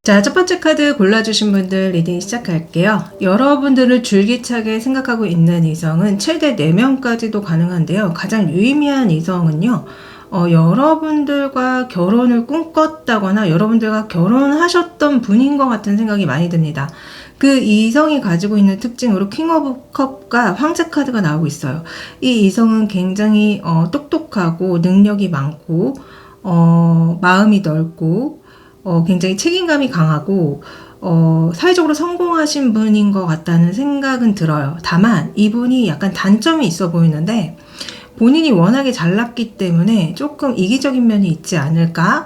자, 첫 번째 카드 골라주신 분들 리딩 시작할게요. 여러분들을 줄기차게 생각하고 있는 이성은 최대 4명까지도 가능한데요. 가장 유의미한 이성은요. 여러분들과 결혼을 꿈꿨다거나 여러분들과 결혼하셨던 분인 것 같은 생각이 많이 듭니다. 그 이성이 가지고 있는 특징으로 킹 오브 컵과 황제 카드가 나오고 있어요. 이 이성은 굉장히 똑똑하고 능력이 많고 마음이 넓고 굉장히 책임감이 강하고 사회적으로 성공하신 분인 것 같다는 생각은 들어요. 다만 이분이 약간 단점이 있어 보이는데 본인이 워낙에 잘났기 때문에 조금 이기적인 면이 있지 않을까,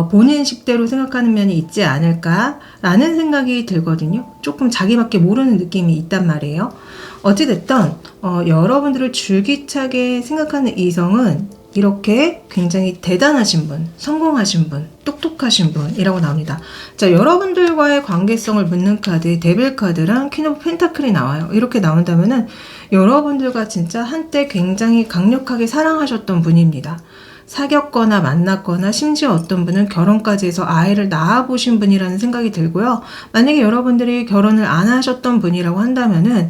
본인 식대로 생각하는 면이 있지 않을까라는 생각이 들거든요. 조금 자기밖에 모르는 느낌이 있단 말이에요. 어찌됐든 여러분들을 줄기차게 생각하는 이성은 이렇게 굉장히 대단하신 분, 성공하신 분, 똑똑하신 분이라고 나옵니다. 자, 여러분들과의 관계성을 묻는 카드, 데빌 카드랑 퀸 오브 펜타클이 나와요. 이렇게 나온다면은 여러분들과 진짜 한때 굉장히 강력하게 사랑하셨던 분입니다. 사귀었거나 만났거나 심지어 어떤 분은 결혼까지 해서 아이를 낳아보신 분이라는 생각이 들고요. 만약에 여러분들이 결혼을 안 하셨던 분이라고 한다면은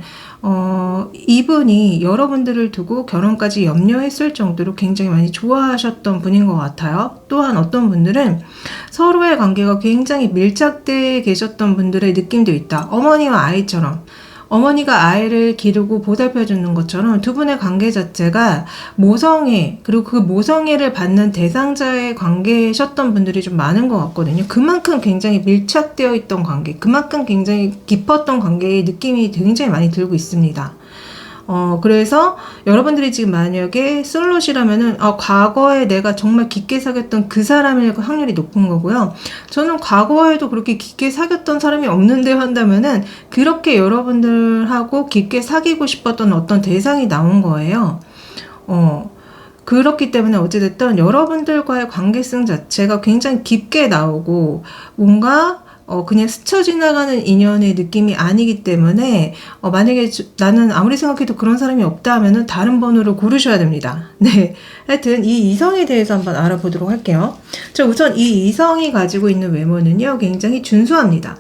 이분이 여러분들을 두고 결혼까지 염려했을 정도로 굉장히 많이 좋아하셨던 분인 것 같아요. 또한 어떤 분들은 서로의 관계가 굉장히 밀착되어 계셨던 분들의 느낌도 있다. 어머니와 아이처럼. 어머니가 아이를 기르고 보살펴주는 것처럼 두 분의 관계 자체가 모성애, 그리고 그 모성애를 받는 대상자의 관계셨던 분들이 좀 많은 것 같거든요. 그만큼 굉장히 밀착되어 있던 관계, 그만큼 굉장히 깊었던 관계의 느낌이 굉장히 많이 들고 있습니다. 그래서 여러분들이 지금 만약에 솔로시라면은 과거에 내가 정말 깊게 사귀었던 그 사람일 확률이 높은 거고요. 저는 과거에도 그렇게 깊게 사귀었던 사람이 없는데 한다면은 그렇게 여러분들하고 깊게 사귀고 싶었던 어떤 대상이 나온 거예요. 그렇기 때문에 어찌됐든 여러분들과의 관계성 자체가 굉장히 깊게 나오고 뭔가 그냥 스쳐 지나가는 인연의 느낌이 아니기 때문에 만약에 나는 아무리 생각해도 그런 사람이 없다 하면은 다른 번호를 고르셔야 됩니다. 네, 하여튼 이 이성에 대해서 한번 알아보도록 할게요. 자, 우선 이 이성이 가지고 있는 외모는요 굉장히 준수합니다.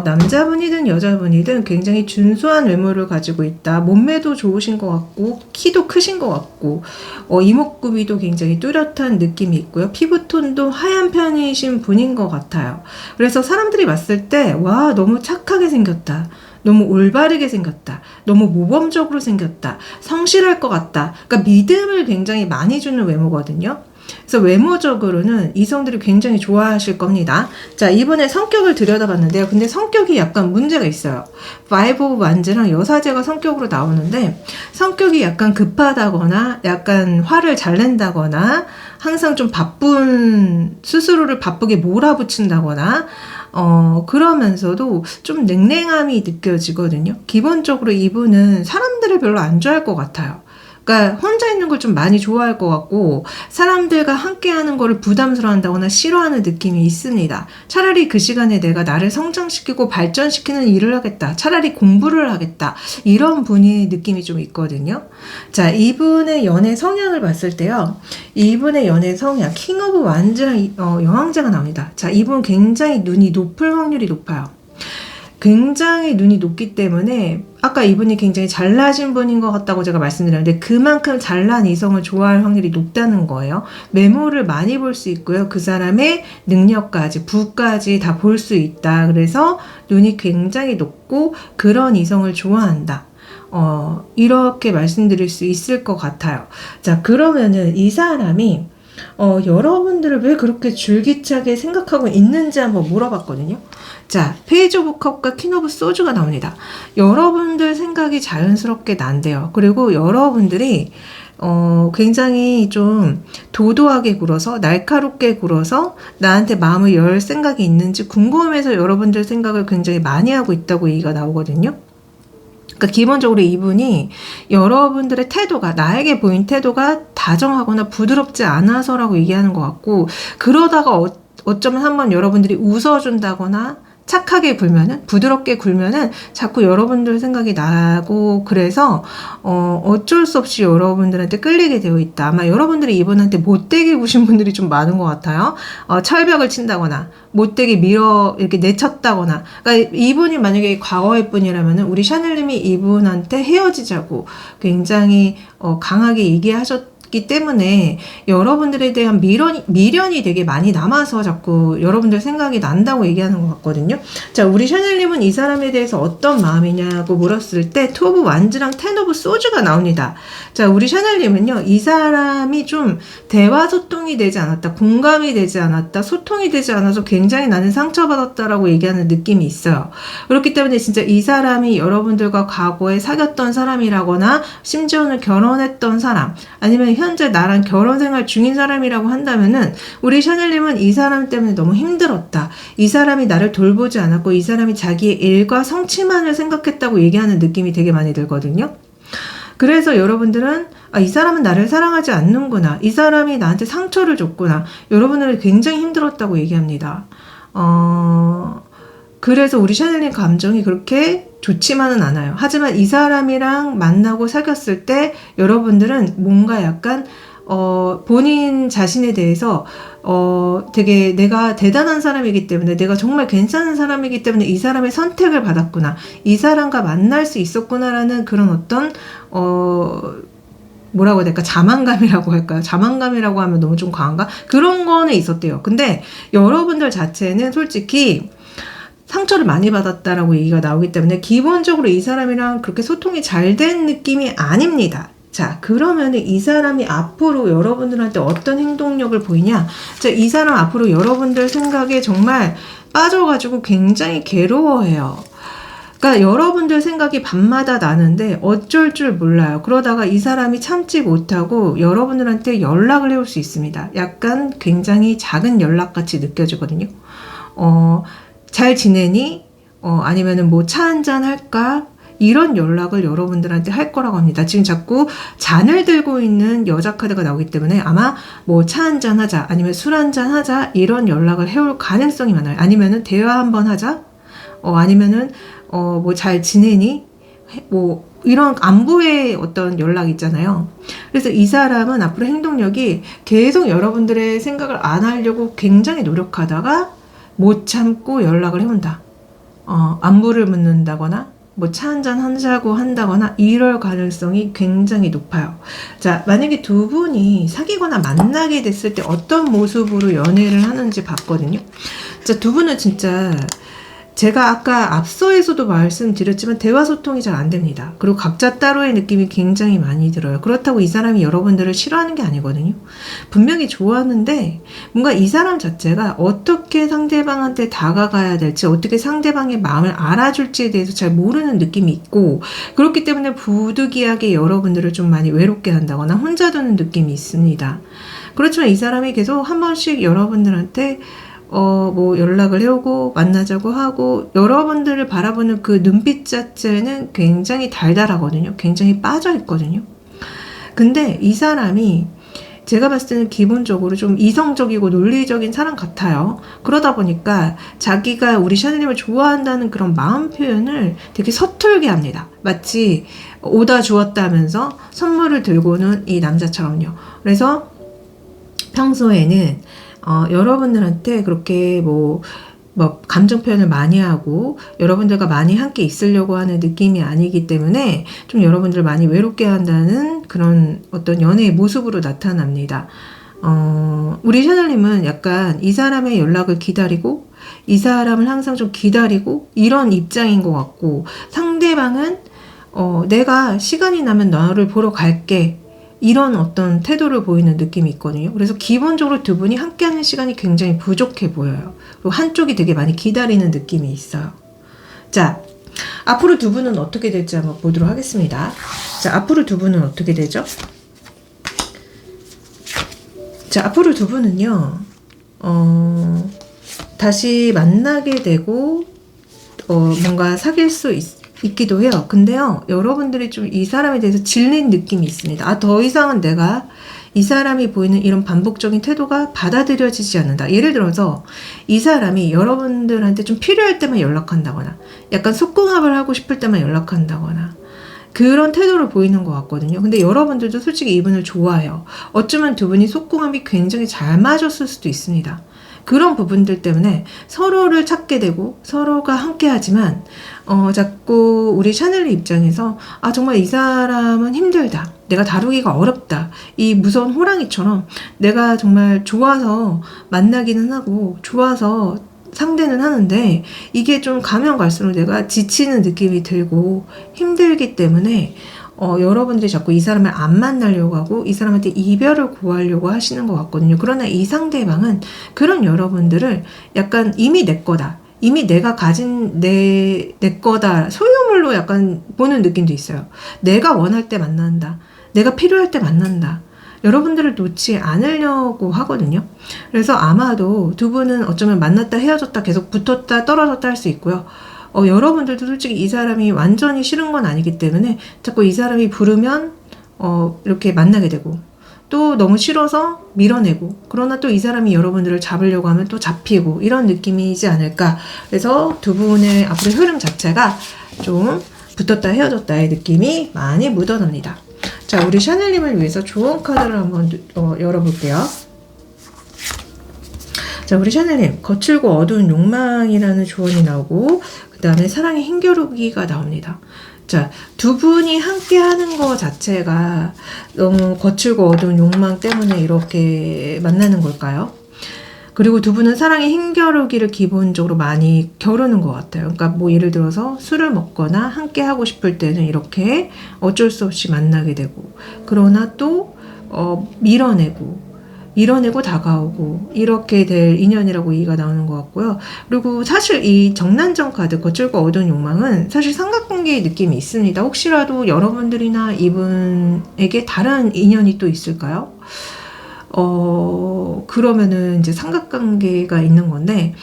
남자분이든 여자분이든 굉장히 준수한 외모를 가지고 있다. 몸매도 좋으신 것 같고 키도 크신 것 같고 이목구비도 굉장히 뚜렷한 느낌이 있고요. 피부톤도 하얀 편이신 분인 것 같아요. 그래서 사람들이 봤을 때 와, 너무 착하게 생겼다. 너무 올바르게 생겼다. 너무 모범적으로 생겼다. 성실할 것 같다. 그러니까 믿음을 굉장히 많이 주는 외모거든요. 그래서 외모적으로는 이성들이 굉장히 좋아하실 겁니다. 자, 이번에 성격을 들여다봤는데요. 근데 성격이 약간 문제가 있어요. 파이브 오브 완즈랑 여사제가 성격으로 나오는데 성격이 약간 급하다거나 약간 화를 잘 낸다거나 항상 좀 바쁜 스스로를 바쁘게 몰아붙인다거나 그러면서도 좀 냉랭함이 느껴지거든요. 기본적으로 이분은 사람들을 별로 안 좋아할 것 같아요. 그러니까 혼자 있는 걸 좀 많이 좋아할 것 같고 사람들과 함께 하는 거를 부담스러워한다거나 싫어하는 느낌이 있습니다. 차라리 그 시간에 내가 나를 성장시키고 발전시키는 일을 하겠다. 차라리 공부를 하겠다. 이런 분의 느낌이 좀 있거든요. 자, 이분의 연애 성향을 봤을 때요. 이분의 연애 성향, 킹 오브 완즈랑 여왕제가 나옵니다. 자, 이분 굉장히 눈이 높을 확률이 높아요. 굉장히 눈이 높기 때문에 아까 이분이 굉장히 잘나신 분인 것 같다고 제가 말씀드렸는데 그만큼 잘난 이성을 좋아할 확률이 높다는 거예요. 메모를 많이 볼 수 있고요. 그 사람의 능력까지, 부까지 다 볼 수 있다. 그래서 눈이 굉장히 높고 그런 이성을 좋아한다. 이렇게 말씀드릴 수 있을 것 같아요. 자, 그러면은 이 사람이 여러분들을 왜 그렇게 줄기차게 생각하고 있는지 한번 물어봤거든요. 자, 페이지 오브 컵과 퀸 오브 소주가 나옵니다. 여러분들 생각이 자연스럽게 난대요. 그리고 여러분들이 굉장히 좀 도도하게 굴어서 날카롭게 굴어서 나한테 마음을 열 생각이 있는지 궁금해서 여러분들 생각을 굉장히 많이 하고 있다고 얘기가 나오거든요. 그러니까 기본적으로 이분이 여러분들의 태도가 나에게 보인 태도가 다정하거나 부드럽지 않아서라고 얘기하는 것 같고 그러다가 어쩌면 한번 여러분들이 웃어준다거나 착하게 굴면은, 부드럽게 굴면은 자꾸 여러분들 생각이 나고, 그래서 어쩔 수 없이 여러분들한테 끌리게 되어 있다. 아마 여러분들이 이분한테 못되게 구신 분들이 좀 많은 것 같아요. 철벽을 친다거나 못되게 밀어 이렇게 내쳤다거나. 그러니까 이분이 만약에 과거의 분이라면은 우리 샤넬님이 이분한테 헤어지자고 굉장히 강하게 얘기하셨기 때문에 여러분들에 대한 미련이 되게 많이 남아서 자꾸 여러분들 생각이 난다고 얘기하는 것 같거든요. 자, 우리 샤넬님은 이 사람에 대해서 어떤 마음이냐고 물었을 때 투 오브 완즈랑 텐 오브 소즈가 나옵니다. 자, 우리 샤넬님은요, 이 사람이 좀 대화 소통이 되지 않았다, 공감이 되지 않았다, 소통이 되지 않아서 굉장히 나는 상처받았다라고 얘기하는 느낌이 있어요. 그렇기 때문에 진짜 이 사람이 여러분들과 과거에 사귀었던 사람이라거나 심지어는 결혼했던 사람, 아니면 현재 나랑 결혼 생활 중인 사람이라고 한다면은 우리 샤넬님은 이 사람 때문에 너무 힘들었다. 이 사람이 나를 돌보지 않았고 이 사람이 자기의 일과 성취만을 생각했다고 얘기하는 느낌이 되게 많이 들거든요. 그래서 여러분들은 이 사람은 나를 사랑하지 않는구나. 이 사람이 나한테 상처를 줬구나. 여러분을 굉장히 힘들었다고 얘기합니다. 그래서 우리 샤넬님 감정이 그렇게 좋지만은 않아요. 하지만 이 사람이랑 만나고 사귀었을 때 여러분들은 뭔가 약간 본인 자신에 대해서 되게 내가 대단한 사람이기 때문에, 내가 정말 괜찮은 사람이기 때문에 이 사람의 선택을 받았구나, 이 사람과 만날 수 있었구나라는 그런 어떤 뭐라고 해야 될까? 자만감이라고 할까요? 자만감이라고 하면 너무 좀 과한가? 그런 거는 있었대요. 근데 여러분들 자체는 솔직히 상처를 많이 받았다라고 얘기가 나오기 때문에 기본적으로 이 사람이랑 그렇게 소통이 잘 된 느낌이 아닙니다. 자, 그러면 이 사람이 앞으로 여러분들한테 어떤 행동력을 보이냐? 자, 이 사람 앞으로 여러분들 생각에 정말 빠져가지고 굉장히 괴로워해요. 그러니까 여러분들 생각이 밤마다 나는데 어쩔 줄 몰라요. 그러다가 이 사람이 참지 못하고 여러분들한테 연락을 해올 수 있습니다. 약간 굉장히 작은 연락같이 느껴지거든요. 잘 지내니? 아니면은 뭐 차 한잔 할까? 이런 연락을 여러분들한테 할 거라고 합니다. 지금 자꾸 잔을 들고 있는 여자 카드가 나오기 때문에 아마 뭐 차 한잔 하자, 아니면 술 한잔 하자, 이런 연락을 해올 가능성이 많아요. 아니면은 대화 한번 하자, 아니면은 뭐 잘 지내니? 뭐 이런 안부의 어떤 연락 있잖아요. 그래서 이 사람은 앞으로 행동력이 계속 여러분들의 생각을 안 하려고 굉장히 노력하다가 못 참고 연락을 해온다. 안부를 묻는다거나 뭐 차 한잔 하자고 한다거나 이럴 가능성이 굉장히 높아요. 자, 만약에 두 분이 사귀거나 만나게 됐을 때 어떤 모습으로 연애를 하는지 봤거든요. 자, 두 분은 진짜 제가 아까 앞서에서도 말씀드렸지만 대화 소통이 잘 안 됩니다. 그리고 각자 따로의 느낌이 굉장히 많이 들어요. 그렇다고 이 사람이 여러분들을 싫어하는 게 아니거든요. 분명히 좋아하는데 뭔가 이 사람 자체가 어떻게 상대방한테 다가가야 될지, 어떻게 상대방의 마음을 알아줄지에 대해서 잘 모르는 느낌이 있고, 그렇기 때문에 부득이하게 여러분들을 좀 많이 외롭게 한다거나 혼자 두는 느낌이 있습니다. 그렇지만 이 사람이 계속 한 번씩 여러분들한테 뭐 연락을 해오고 만나자고 하고, 여러분들을 바라보는 그 눈빛 자체는 굉장히 달달하거든요. 굉장히 빠져있거든요. 근데 이 사람이 제가 봤을 때는 기본적으로 좀 이성적이고 논리적인 사람 같아요. 그러다 보니까 자기가 우리 샤넬님을 좋아한다는 그런 마음 표현을 되게 서툴게 합니다. 마치 오다 주었다 하면서 선물을 들고는 이 남자처럼요. 그래서 평소에는 여러분들한테 그렇게 뭐 감정 표현을 많이 하고 여러분들과 많이 함께 있으려고 하는 느낌이 아니기 때문에 좀 여러분들을 많이 외롭게 한다는 그런 어떤 연애의 모습으로 나타납니다. 우리 샤넬님은 약간 이 사람의 연락을 기다리고, 이 사람을 항상 좀 기다리고 이런 입장인 것 같고, 상대방은 내가 시간이 나면 너를 보러 갈게, 이런 어떤 태도를 보이는 느낌이 있거든요. 그래서 기본적으로 두 분이 함께하는 시간이 굉장히 부족해 보여요. 그리고 한쪽이 되게 많이 기다리는 느낌이 있어요. 자, 앞으로 두 분은 어떻게 될지 한번 보도록 하겠습니다. 자, 앞으로 두 분은 어떻게 되죠? 자, 앞으로 두 분은요, 다시 만나게 되고, 뭔가 사귈 수 있기도 해요. 근데요, 여러분들이 좀 이 사람에 대해서 질린 느낌이 있습니다. 더 이상은 내가 이 사람이 보이는 이런 반복적인 태도가 받아들여지지 않는다. 예를 들어서 이 사람이 여러분들한테 좀 필요할 때만 연락한다거나 약간 속궁합을 하고 싶을 때만 연락한다거나 그런 태도를 보이는 것 같거든요. 근데 여러분들도 솔직히 이분을 좋아해요. 어쩌면 두 분이 속궁합이 굉장히 잘 맞았을 수도 있습니다. 그런 부분들 때문에 서로를 찾게 되고 서로가 함께 하지만 자꾸 우리 샤넬리 입장에서 정말 이 사람은 힘들다. 내가 다루기가 어렵다. 이 무서운 호랑이처럼 내가 정말 좋아서 만나기는 하고 좋아서 상대는 하는데 이게 좀 가면 갈수록 내가 지치는 느낌이 들고 힘들기 때문에 여러분들이 자꾸 이 사람을 안 만나려고 하고 이 사람한테 이별을 구하려고 하시는 것 같거든요. 그러나 이 상대방은 그런 여러분들을 약간 이미 내 거다. 이미 내가 가진 내 거다. 소유물로 약간 보는 느낌도 있어요. 내가 원할 때 만난다. 내가 필요할 때 만난다. 여러분들을 놓지 않으려고 하거든요. 그래서 아마도 두 분은 어쩌면 만났다 헤어졌다 계속 붙었다 떨어졌다 할 수 있고요. 여러분들도 솔직히 이 사람이 완전히 싫은 건 아니기 때문에 자꾸 이 사람이 부르면 이렇게 만나게 되고 또 너무 싫어서 밀어내고 그러나 또 이 사람이 여러분들을 잡으려고 하면 또 잡히고 이런 느낌이지 않을까. 그래서 두 분의 앞으로의 흐름 자체가 좀 붙었다 헤어졌다의 느낌이 많이 묻어납니다. 자, 우리 샤넬님을 위해서 좋은 카드를 한번 열어볼게요. 자, 우리 샤넬님, 거칠고 어두운 욕망이라는 조언이 나오고 그 다음에 사랑의 힘겨루기가 나옵니다. 자, 두 분이 함께 하는 거 자체가 너무 거칠고 어두운 욕망 때문에 이렇게 만나는 걸까요? 그리고 두 분은 사랑의 힘겨루기를 기본적으로 많이 겨루는 것 같아요. 그러니까 뭐 예를 들어서 술을 먹거나 함께 하고 싶을 때는 이렇게 어쩔 수 없이 만나게 되고 그러나 또 밀어내고 다가오고 이렇게 될 인연이라고 얘기가 나오는 것 같고요. 그리고 사실 이 정난정 카드 거칠고 어두운 욕망은 사실 삼각관계의 느낌이 있습니다. 혹시라도 여러분들이나 이분에게 다른 인연이 또 있을까요? 그러면은 이제 삼각관계가 있는 건데,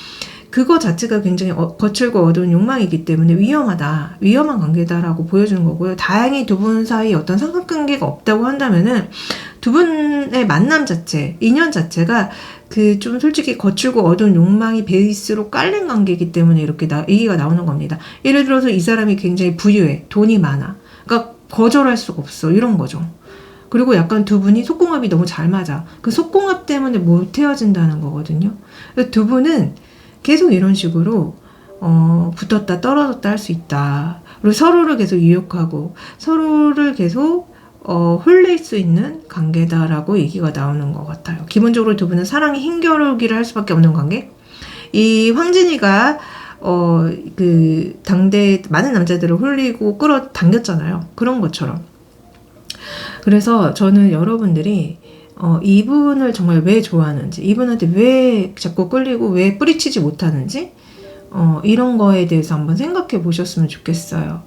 그거 자체가 굉장히 거칠고 어두운 욕망이기 때문에 위험한 관계다라고 보여주는 거고요. 다행히 두 분 사이 어떤 삼각관계가 없다고 한다면은 두 분의 만남 자체, 인연 자체가 그 좀 솔직히 거칠고 어두운 욕망이 베이스로 깔린 관계이기 때문에 이렇게 얘기가 나오는 겁니다. 예를 들어서 이 사람이 굉장히 부유해, 돈이 많아, 그러니까 거절할 수가 없어, 이런 거죠. 그리고 약간 두 분이 속궁합이 너무 잘 맞아. 그 속궁합 때문에 못 헤어진다는 거거든요. 두 분은 계속 이런 식으로 붙었다 떨어졌다 할 수 있다. 그리고 서로를 계속 유혹하고 서로를 계속 홀릴 수 있는 관계다라고 얘기가 나오는 것 같아요. 기본적으로 두 분은 사랑의 힘겨루기를 할 수밖에 없는 관계. 이 황진이가 그 당대 많은 남자들을 홀리고 끌어당겼잖아요. 그런 것처럼. 그래서 저는 여러분들이 이분을 정말 왜 좋아하는지, 이분한테 왜 자꾸 끌리고 왜 뿌리치지 못하는지 이런 거에 대해서 한번 생각해 보셨으면 좋겠어요.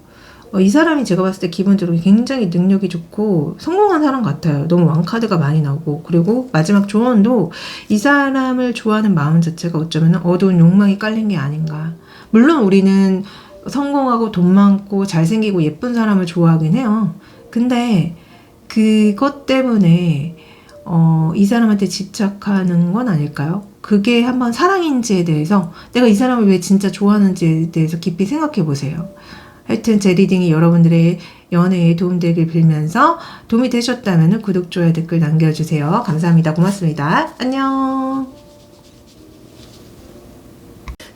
이 사람이 제가 봤을 때 기본적으로 굉장히 능력이 좋고 성공한 사람 같아요. 너무 왕카드가 많이 나오고, 그리고 마지막 조언도 이 사람을 좋아하는 마음 자체가 어쩌면 어두운 욕망이 깔린 게 아닌가. 물론 우리는 성공하고 돈 많고 잘생기고 예쁜 사람을 좋아하긴 해요. 근데 그것 때문에 이 사람한테 집착하는 건 아닐까요? 그게 한번 사랑인지에 대해서, 내가 이 사람을 왜 진짜 좋아하는지에 대해서 깊이 생각해 보세요. 하여튼 제 리딩이 여러분들의 연애에 도움되길 빌면서 도움이 되셨다면 구독, 좋아요, 댓글 남겨주세요. 감사합니다. 고맙습니다. 안녕.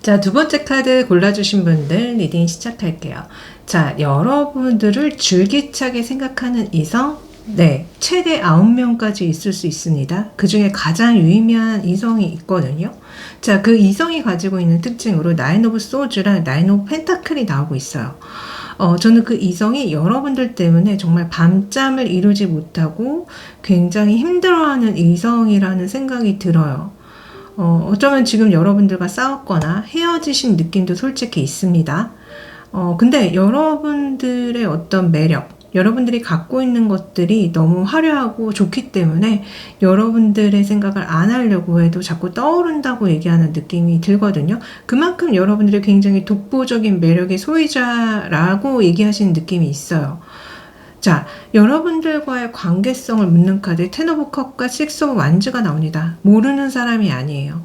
자, 두 번째 카드 골라주신 분들 리딩 시작할게요. 자, 여러분들을 줄기차게 생각하는 이성, 네, 최대 9명까지 있을 수 있습니다. 그 중에 가장 유의미한 이성이 있거든요. 자, 그 이성이 가지고 있는 특징으로 나인 오브 소즈랑 나인 오브 펜타클이 나오고 있어요. 저는 그 이성이 여러분들 때문에 정말 밤잠을 이루지 못하고 굉장히 힘들어하는 이성이라는 생각이 들어요. 어쩌면 지금 여러분들과 싸웠거나 헤어지신 느낌도 솔직히 있습니다. 근데 여러분들의 어떤 매력, 여러분들이 갖고 있는 것들이 너무 화려하고 좋기 때문에 여러분들의 생각을 안 하려고 해도 자꾸 떠오른다고 얘기하는 느낌이 들거든요. 그만큼 여러분들이 굉장히 독보적인 매력의 소유자라고 얘기하시는 느낌이 있어요. 자, 여러분들과의 관계성을 묻는 카드 텐 오브 컵과 식스 오브 완즈가 나옵니다. 모르는 사람이 아니에요.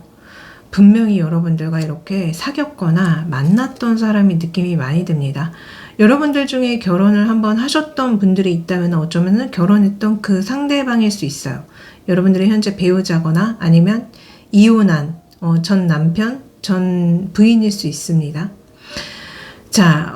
분명히 여러분들과 이렇게 사귀었거나 만났던 사람이 느낌이 많이 듭니다. 여러분들 중에 결혼을 한번 하셨던 분들이 있다면 어쩌면 결혼했던 그 상대방일 수 있어요. 여러분들의 현재 배우자거나 아니면 이혼한 전 남편, 전 부인일 수 있습니다. 자,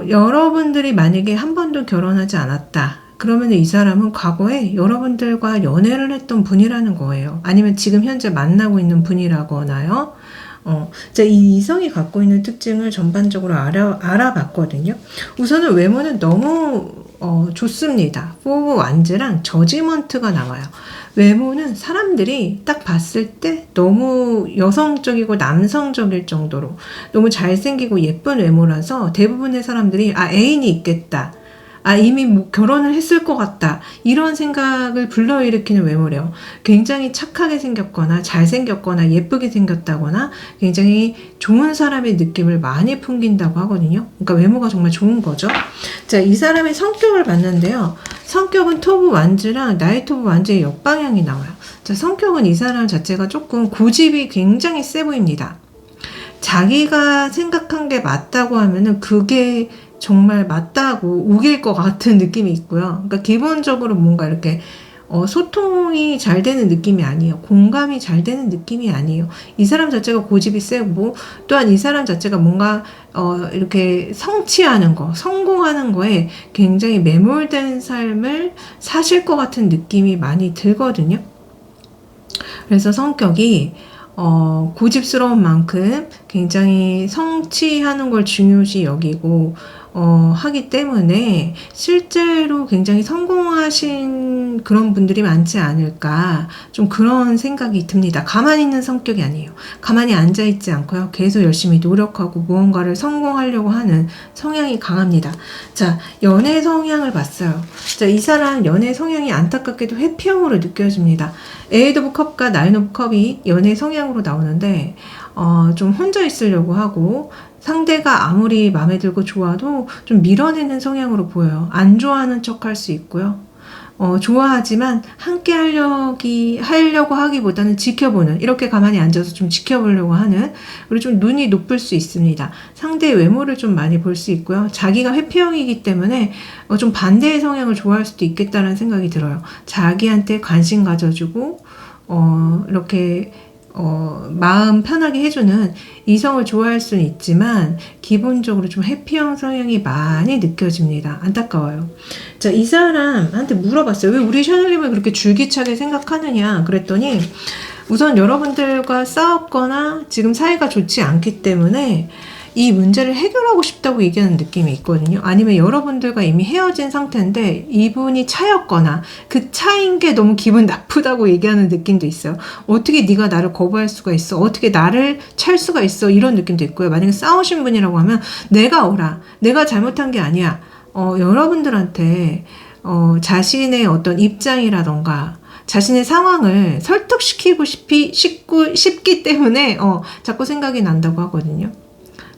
여러분들이 만약에 한 번도 결혼하지 않았다. 그러면 이 사람은 과거에 여러분들과 연애를 했던 분이라는 거예요. 아니면 지금 현재 만나고 있는 분이라거나요. 자, 이 이성이 갖고 있는 특징을 전반적으로 알아봤거든요. 우선은 외모는 너무 좋습니다. 포브 완즈랑 저지먼트가 나와요. 외모는 사람들이 딱 봤을 때 너무 여성적이고 남성적일 정도로 너무 잘생기고 예쁜 외모라서 대부분의 사람들이 애인이 있겠다. 이미 결혼을 했을 것 같다. 이런 생각을 불러일으키는 외모래요. 굉장히 착하게 생겼거나 잘생겼거나 예쁘게 생겼다거나 굉장히 좋은 사람의 느낌을 많이 풍긴다고 하거든요. 그러니까 외모가 정말 좋은 거죠. 자, 이 사람의 성격을 봤는데요. 성격은 토브 완즈랑 나이트 오브 완즈의 역방향이 나와요. 자, 성격은 이 사람 자체가 조금 고집이 굉장히 세 보입니다. 자기가 생각한 게 맞다고 하면은 그게 정말 맞다고 우길 것 같은 느낌이 있고요. 그러니까 기본적으로 뭔가 이렇게 소통이 잘 되는 느낌이 아니에요. 공감이 잘 되는 느낌이 아니에요. 이 사람 자체가 고집이 세고 또한 이 사람 자체가 뭔가 이렇게 성취하는 거, 성공하는 거에 굉장히 매몰된 삶을 사실 것 같은 느낌이 많이 들거든요. 그래서 성격이 고집스러운 만큼 굉장히 성취하는 걸 중요시 여기고 하기 때문에 실제로 굉장히 성공하신 그런 분들이 많지 않을까 좀 그런 생각이 듭니다. 가만히 있는 성격이 아니에요. 가만히 앉아있지 않고요. 계속 열심히 노력하고 무언가를 성공하려고 하는 성향이 강합니다. 자, 연애 성향을 봤어요. 자, 이 사람 연애 성향이 안타깝게도 회피형으로 느껴집니다. 에이드 오브 컵과 나인 오브 컵이 연애 성향으로 나오는데 좀 혼자 있으려고 하고 상대가 아무리 마음에 들고 좋아도 좀 밀어내는 성향으로 보여요. 안 좋아하는 척 할 수 있고요. 좋아하지만 함께 하려고 하기보다는 지켜보는, 이렇게 가만히 앉아서 좀 지켜보려고 하는, 그리고 좀 눈이 높을 수 있습니다. 상대의 외모를 좀 많이 볼 수 있고요. 자기가 회피형이기 때문에 좀 반대의 성향을 좋아할 수도 있겠다는 생각이 들어요. 자기한테 관심 가져주고 이렇게 마음 편하게 해주는 이성을 좋아할 수는 있지만 기본적으로 좀 회피형 성향이 많이 느껴집니다. 안타까워요. 자, 이 사람한테 물어봤어요. 왜 우리 샤넬님을 그렇게 줄기차게 생각하느냐 그랬더니 우선 여러분들과 싸웠거나 지금 사이가 좋지 않기 때문에 이 문제를 해결하고 싶다고 얘기하는 느낌이 있거든요. 아니면 여러분들과 이미 헤어진 상태인데 이분이 차였거나 그 차인 게 너무 기분 나쁘다고 얘기하는 느낌도 있어요. 어떻게 네가 나를 거부할 수가 있어? 어떻게 나를 찰 수가 있어? 이런 느낌도 있고요. 만약에 싸우신 분이라고 하면 내가 오라. 내가 잘못한 게 아니야. 여러분들한테 자신의 어떤 입장이라던가 자신의 상황을 설득시키고 싶기 때문에 자꾸 생각이 난다고 하거든요.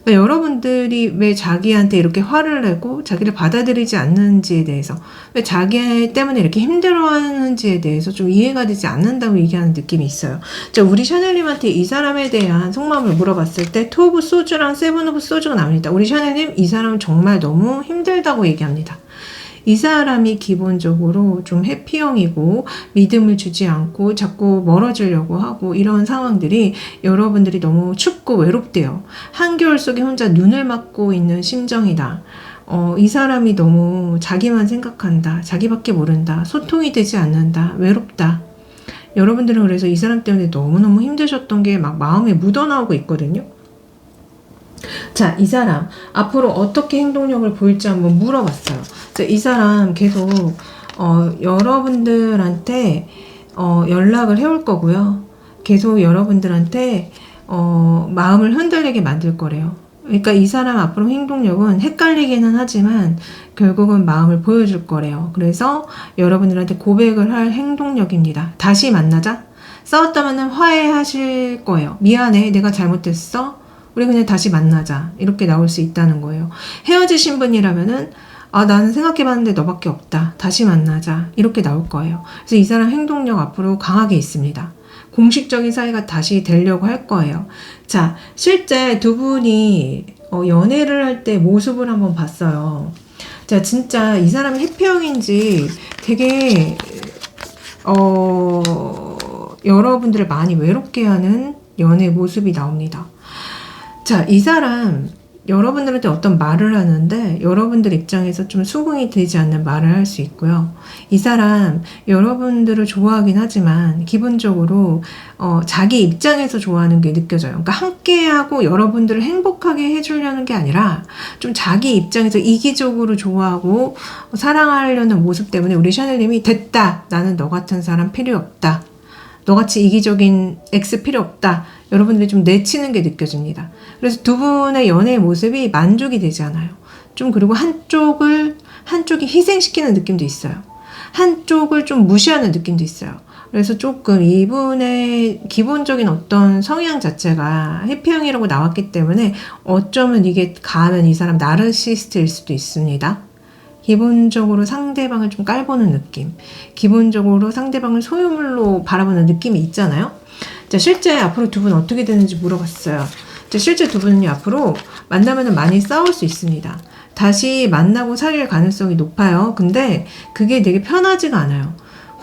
그러니까 여러분들이 왜 자기한테 이렇게 화를 내고 자기를 받아들이지 않는지에 대해서, 왜 자기 때문에 이렇게 힘들어하는지에 대해서 좀 이해가 되지 않는다고 얘기하는 느낌이 있어요. 자, 우리 샤넬님한테 이 사람에 대한 속마음을 물어봤을 때 투 오브 소주랑 세븐 오브 소주가 나옵니다. 우리 샤넬님, 이 사람은 정말 너무 힘들다고 얘기합니다. 이 사람이 기본적으로 좀 회피형이고 믿음을 주지 않고 자꾸 멀어지려고 하고 이런 상황들이 여러분들이 너무 춥고 외롭대요. 한겨울 속에 혼자 눈을 맞고 있는 심정이다. 이 사람이 너무 자기만 생각한다. 자기밖에 모른다. 소통이 되지 않는다. 외롭다. 여러분들은 그래서 이 사람 때문에 너무너무 힘드셨던 게 막 마음에 묻어나오고 있거든요. 자, 이 사람 앞으로 어떻게 행동력을 보일지 한번 물어봤어요. 자, 이 사람 계속 여러분들한테 연락을 해올 거고요. 계속 여러분들한테 마음을 흔들리게 만들 거래요. 그러니까 이 사람 앞으로 행동력은 헷갈리기는 하지만 결국은 마음을 보여줄 거래요. 그래서 여러분들한테 고백을 할 행동력입니다. 다시 만나자. 싸웠다면 화해하실 거예요. 미안해, 내가 잘못했어. 우리 그냥 다시 만나자. 이렇게 나올 수 있다는 거예요. 헤어지신 분이라면은 아, 나는 생각해봤는데 너밖에 없다. 다시 만나자. 이렇게 나올 거예요. 그래서 이 사람 행동력 앞으로 강하게 있습니다. 공식적인 사이가 다시 되려고 할 거예요. 자, 실제 두 분이 연애를 할 때 모습을 한번 봤어요. 자, 진짜 이 사람이 해피형인지 되게 여러분들을 많이 외롭게 하는 연애 모습이 나옵니다. 자, 이 사람 여러분들한테 어떤 말을 하는데 여러분들 입장에서 좀 수긍이 되지 않는 말을 할 수 있고요. 이 사람 여러분들을 좋아하긴 하지만 기본적으로 자기 입장에서 좋아하는 게 느껴져요. 그러니까 함께하고 여러분들을 행복하게 해주려는 게 아니라 좀 자기 입장에서 이기적으로 좋아하고 사랑하려는 모습 때문에 우리 샤넬님이 됐다. 나는 너 같은 사람 필요 없다. 너같이 이기적인 X 필요 없다. 여러분들이 좀 내치는 게 느껴집니다. 그래서 두 분의 연애의 모습이 만족이 되지 않아요. 좀 그리고 한쪽이 희생시키는 느낌도 있어요. 한쪽을 좀 무시하는 느낌도 있어요. 그래서 조금 이분의 기본적인 어떤 성향 자체가 해피형이라고 나왔기 때문에 어쩌면 이게 가면 이 사람 나르시스트일 수도 있습니다. 기본적으로 상대방을 좀 깔보는 느낌, 기본적으로 상대방을 소유물로 바라보는 느낌이 있잖아요. 자, 실제 앞으로 두 분 어떻게 되는지 물어봤어요. 자, 실제 두 분이 앞으로 만나면 많이 싸울 수 있습니다. 다시 만나고 사귈 가능성이 높아요. 근데 그게 되게 편하지가 않아요.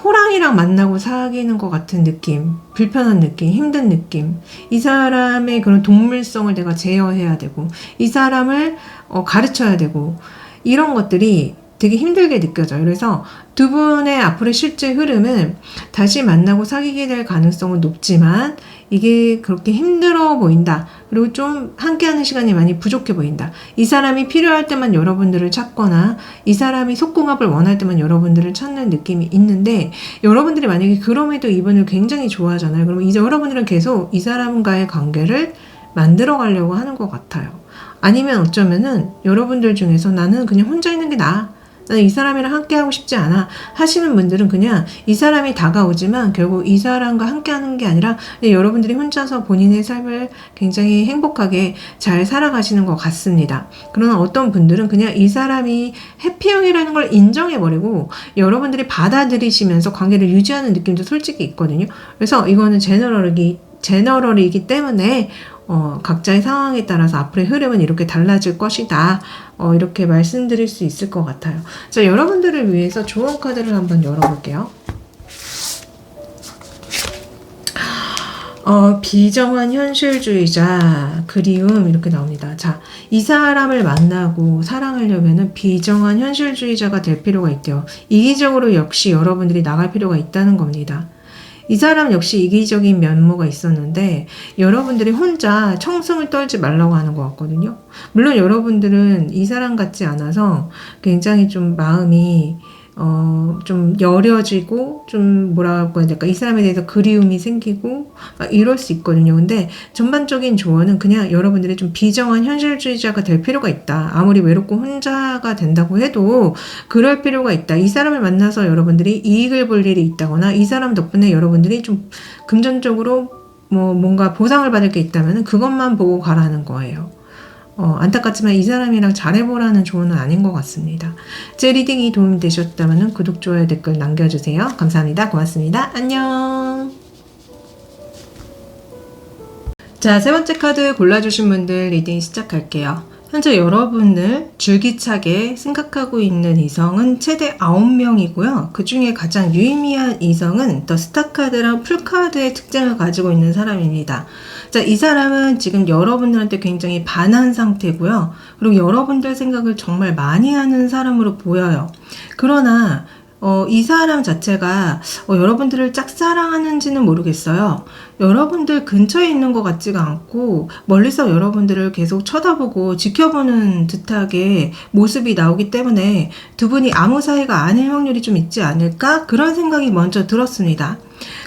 호랑이랑 만나고 사귀는 것 같은 느낌, 불편한 느낌, 힘든 느낌. 이 사람의 그런 동물성을 내가 제어해야 되고, 이 사람을 가르쳐야 되고, 이런 것들이 되게 힘들게 느껴져요. 그래서 두 분의 앞으로의 실제 흐름은 다시 만나고 사귀게 될 가능성은 높지만 이게 그렇게 힘들어 보인다. 그리고 좀 함께하는 시간이 많이 부족해 보인다. 이 사람이 필요할 때만 여러분들을 찾거나 이 사람이 속궁합을 원할 때만 여러분들을 찾는 느낌이 있는데 여러분들이 만약에 그럼에도 이분을 굉장히 좋아하잖아요. 그러면 이제 여러분들은 계속 이 사람과의 관계를 만들어 가려고 하는 것 같아요. 아니면 어쩌면은 여러분들 중에서 나는 그냥 혼자 있는 게 나아. 나는 이 사람이랑 함께 하고 싶지 않아 하시는 분들은 그냥 이 사람이 다가오지만 결국 이 사람과 함께 하는 게 아니라 여러분들이 혼자서 본인의 삶을 굉장히 행복하게 잘 살아가시는 것 같습니다. 그러나 어떤 분들은 그냥 이 사람이 해피형이라는 걸 인정해버리고 여러분들이 받아들이시면서 관계를 유지하는 느낌도 솔직히 있거든요. 그래서 이거는 제너럴이기 때문에 각자의 상황에 따라서 앞으로의 흐름은 이렇게 달라질 것이다. 이렇게 말씀드릴 수 있을 것 같아요. 자, 여러분들을 위해서 조언 카드를 한번 열어볼게요. 비정한 현실주의자, 그리움 이렇게 나옵니다. 자, 이 사람을 만나고 사랑하려면은 비정한 현실주의자가 될 필요가 있대요. 이기적으로 역시 여러분들이 나갈 필요가 있다는 겁니다. 이 사람 역시 이기적인 면모가 있었는데 여러분들이 혼자 청승을 떨지 말라고 하는 것 같거든요. 물론 여러분들은 이 사람 같지 않아서 굉장히 좀 마음이 좀 여려지고 좀 뭐라고 해야 될까, 이 사람에 대해서 그리움이 생기고 이럴 수 있거든요. 근데 전반적인 조언은 그냥 여러분들이 좀 비정한 현실주의자가 될 필요가 있다. 아무리 외롭고 혼자가 된다고 해도 그럴 필요가 있다. 이 사람을 만나서 여러분들이 이익을 볼 일이 있다거나 이 사람 덕분에 여러분들이 좀 금전적으로 뭔가 보상을 받을 게 있다면 그것만 보고 가라는 거예요. 안타깝지만 이 사람이랑 잘해보라는 조언은 아닌 것 같습니다. 제 리딩이 도움이 되셨다면 구독, 좋아요, 댓글 남겨주세요. 감사합니다. 고맙습니다. 안녕. 자, 세 번째 카드 골라주신 분들 리딩 시작할게요. 현재 여러분을 줄기차게 생각하고 있는 이성은 최대 9명이고요. 그 중에 가장 유의미한 이성은 더 스타카드랑 풀카드의 특징을 가지고 있는 사람입니다. 자, 이 사람은 지금 여러분들한테 굉장히 반한 상태고요. 그리고 여러분들 생각을 정말 많이 하는 사람으로 보여요. 그러나 이 사람 자체가 여러분들을 짝사랑하는지는 모르겠어요. 여러분들 근처에 있는 것 같지가 않고 멀리서 여러분들을 계속 쳐다보고 지켜보는 듯하게 모습이 나오기 때문에 두 분이 아무 사이가 아닐 확률이 좀 있지 않을까? 그런 생각이 먼저 들었습니다.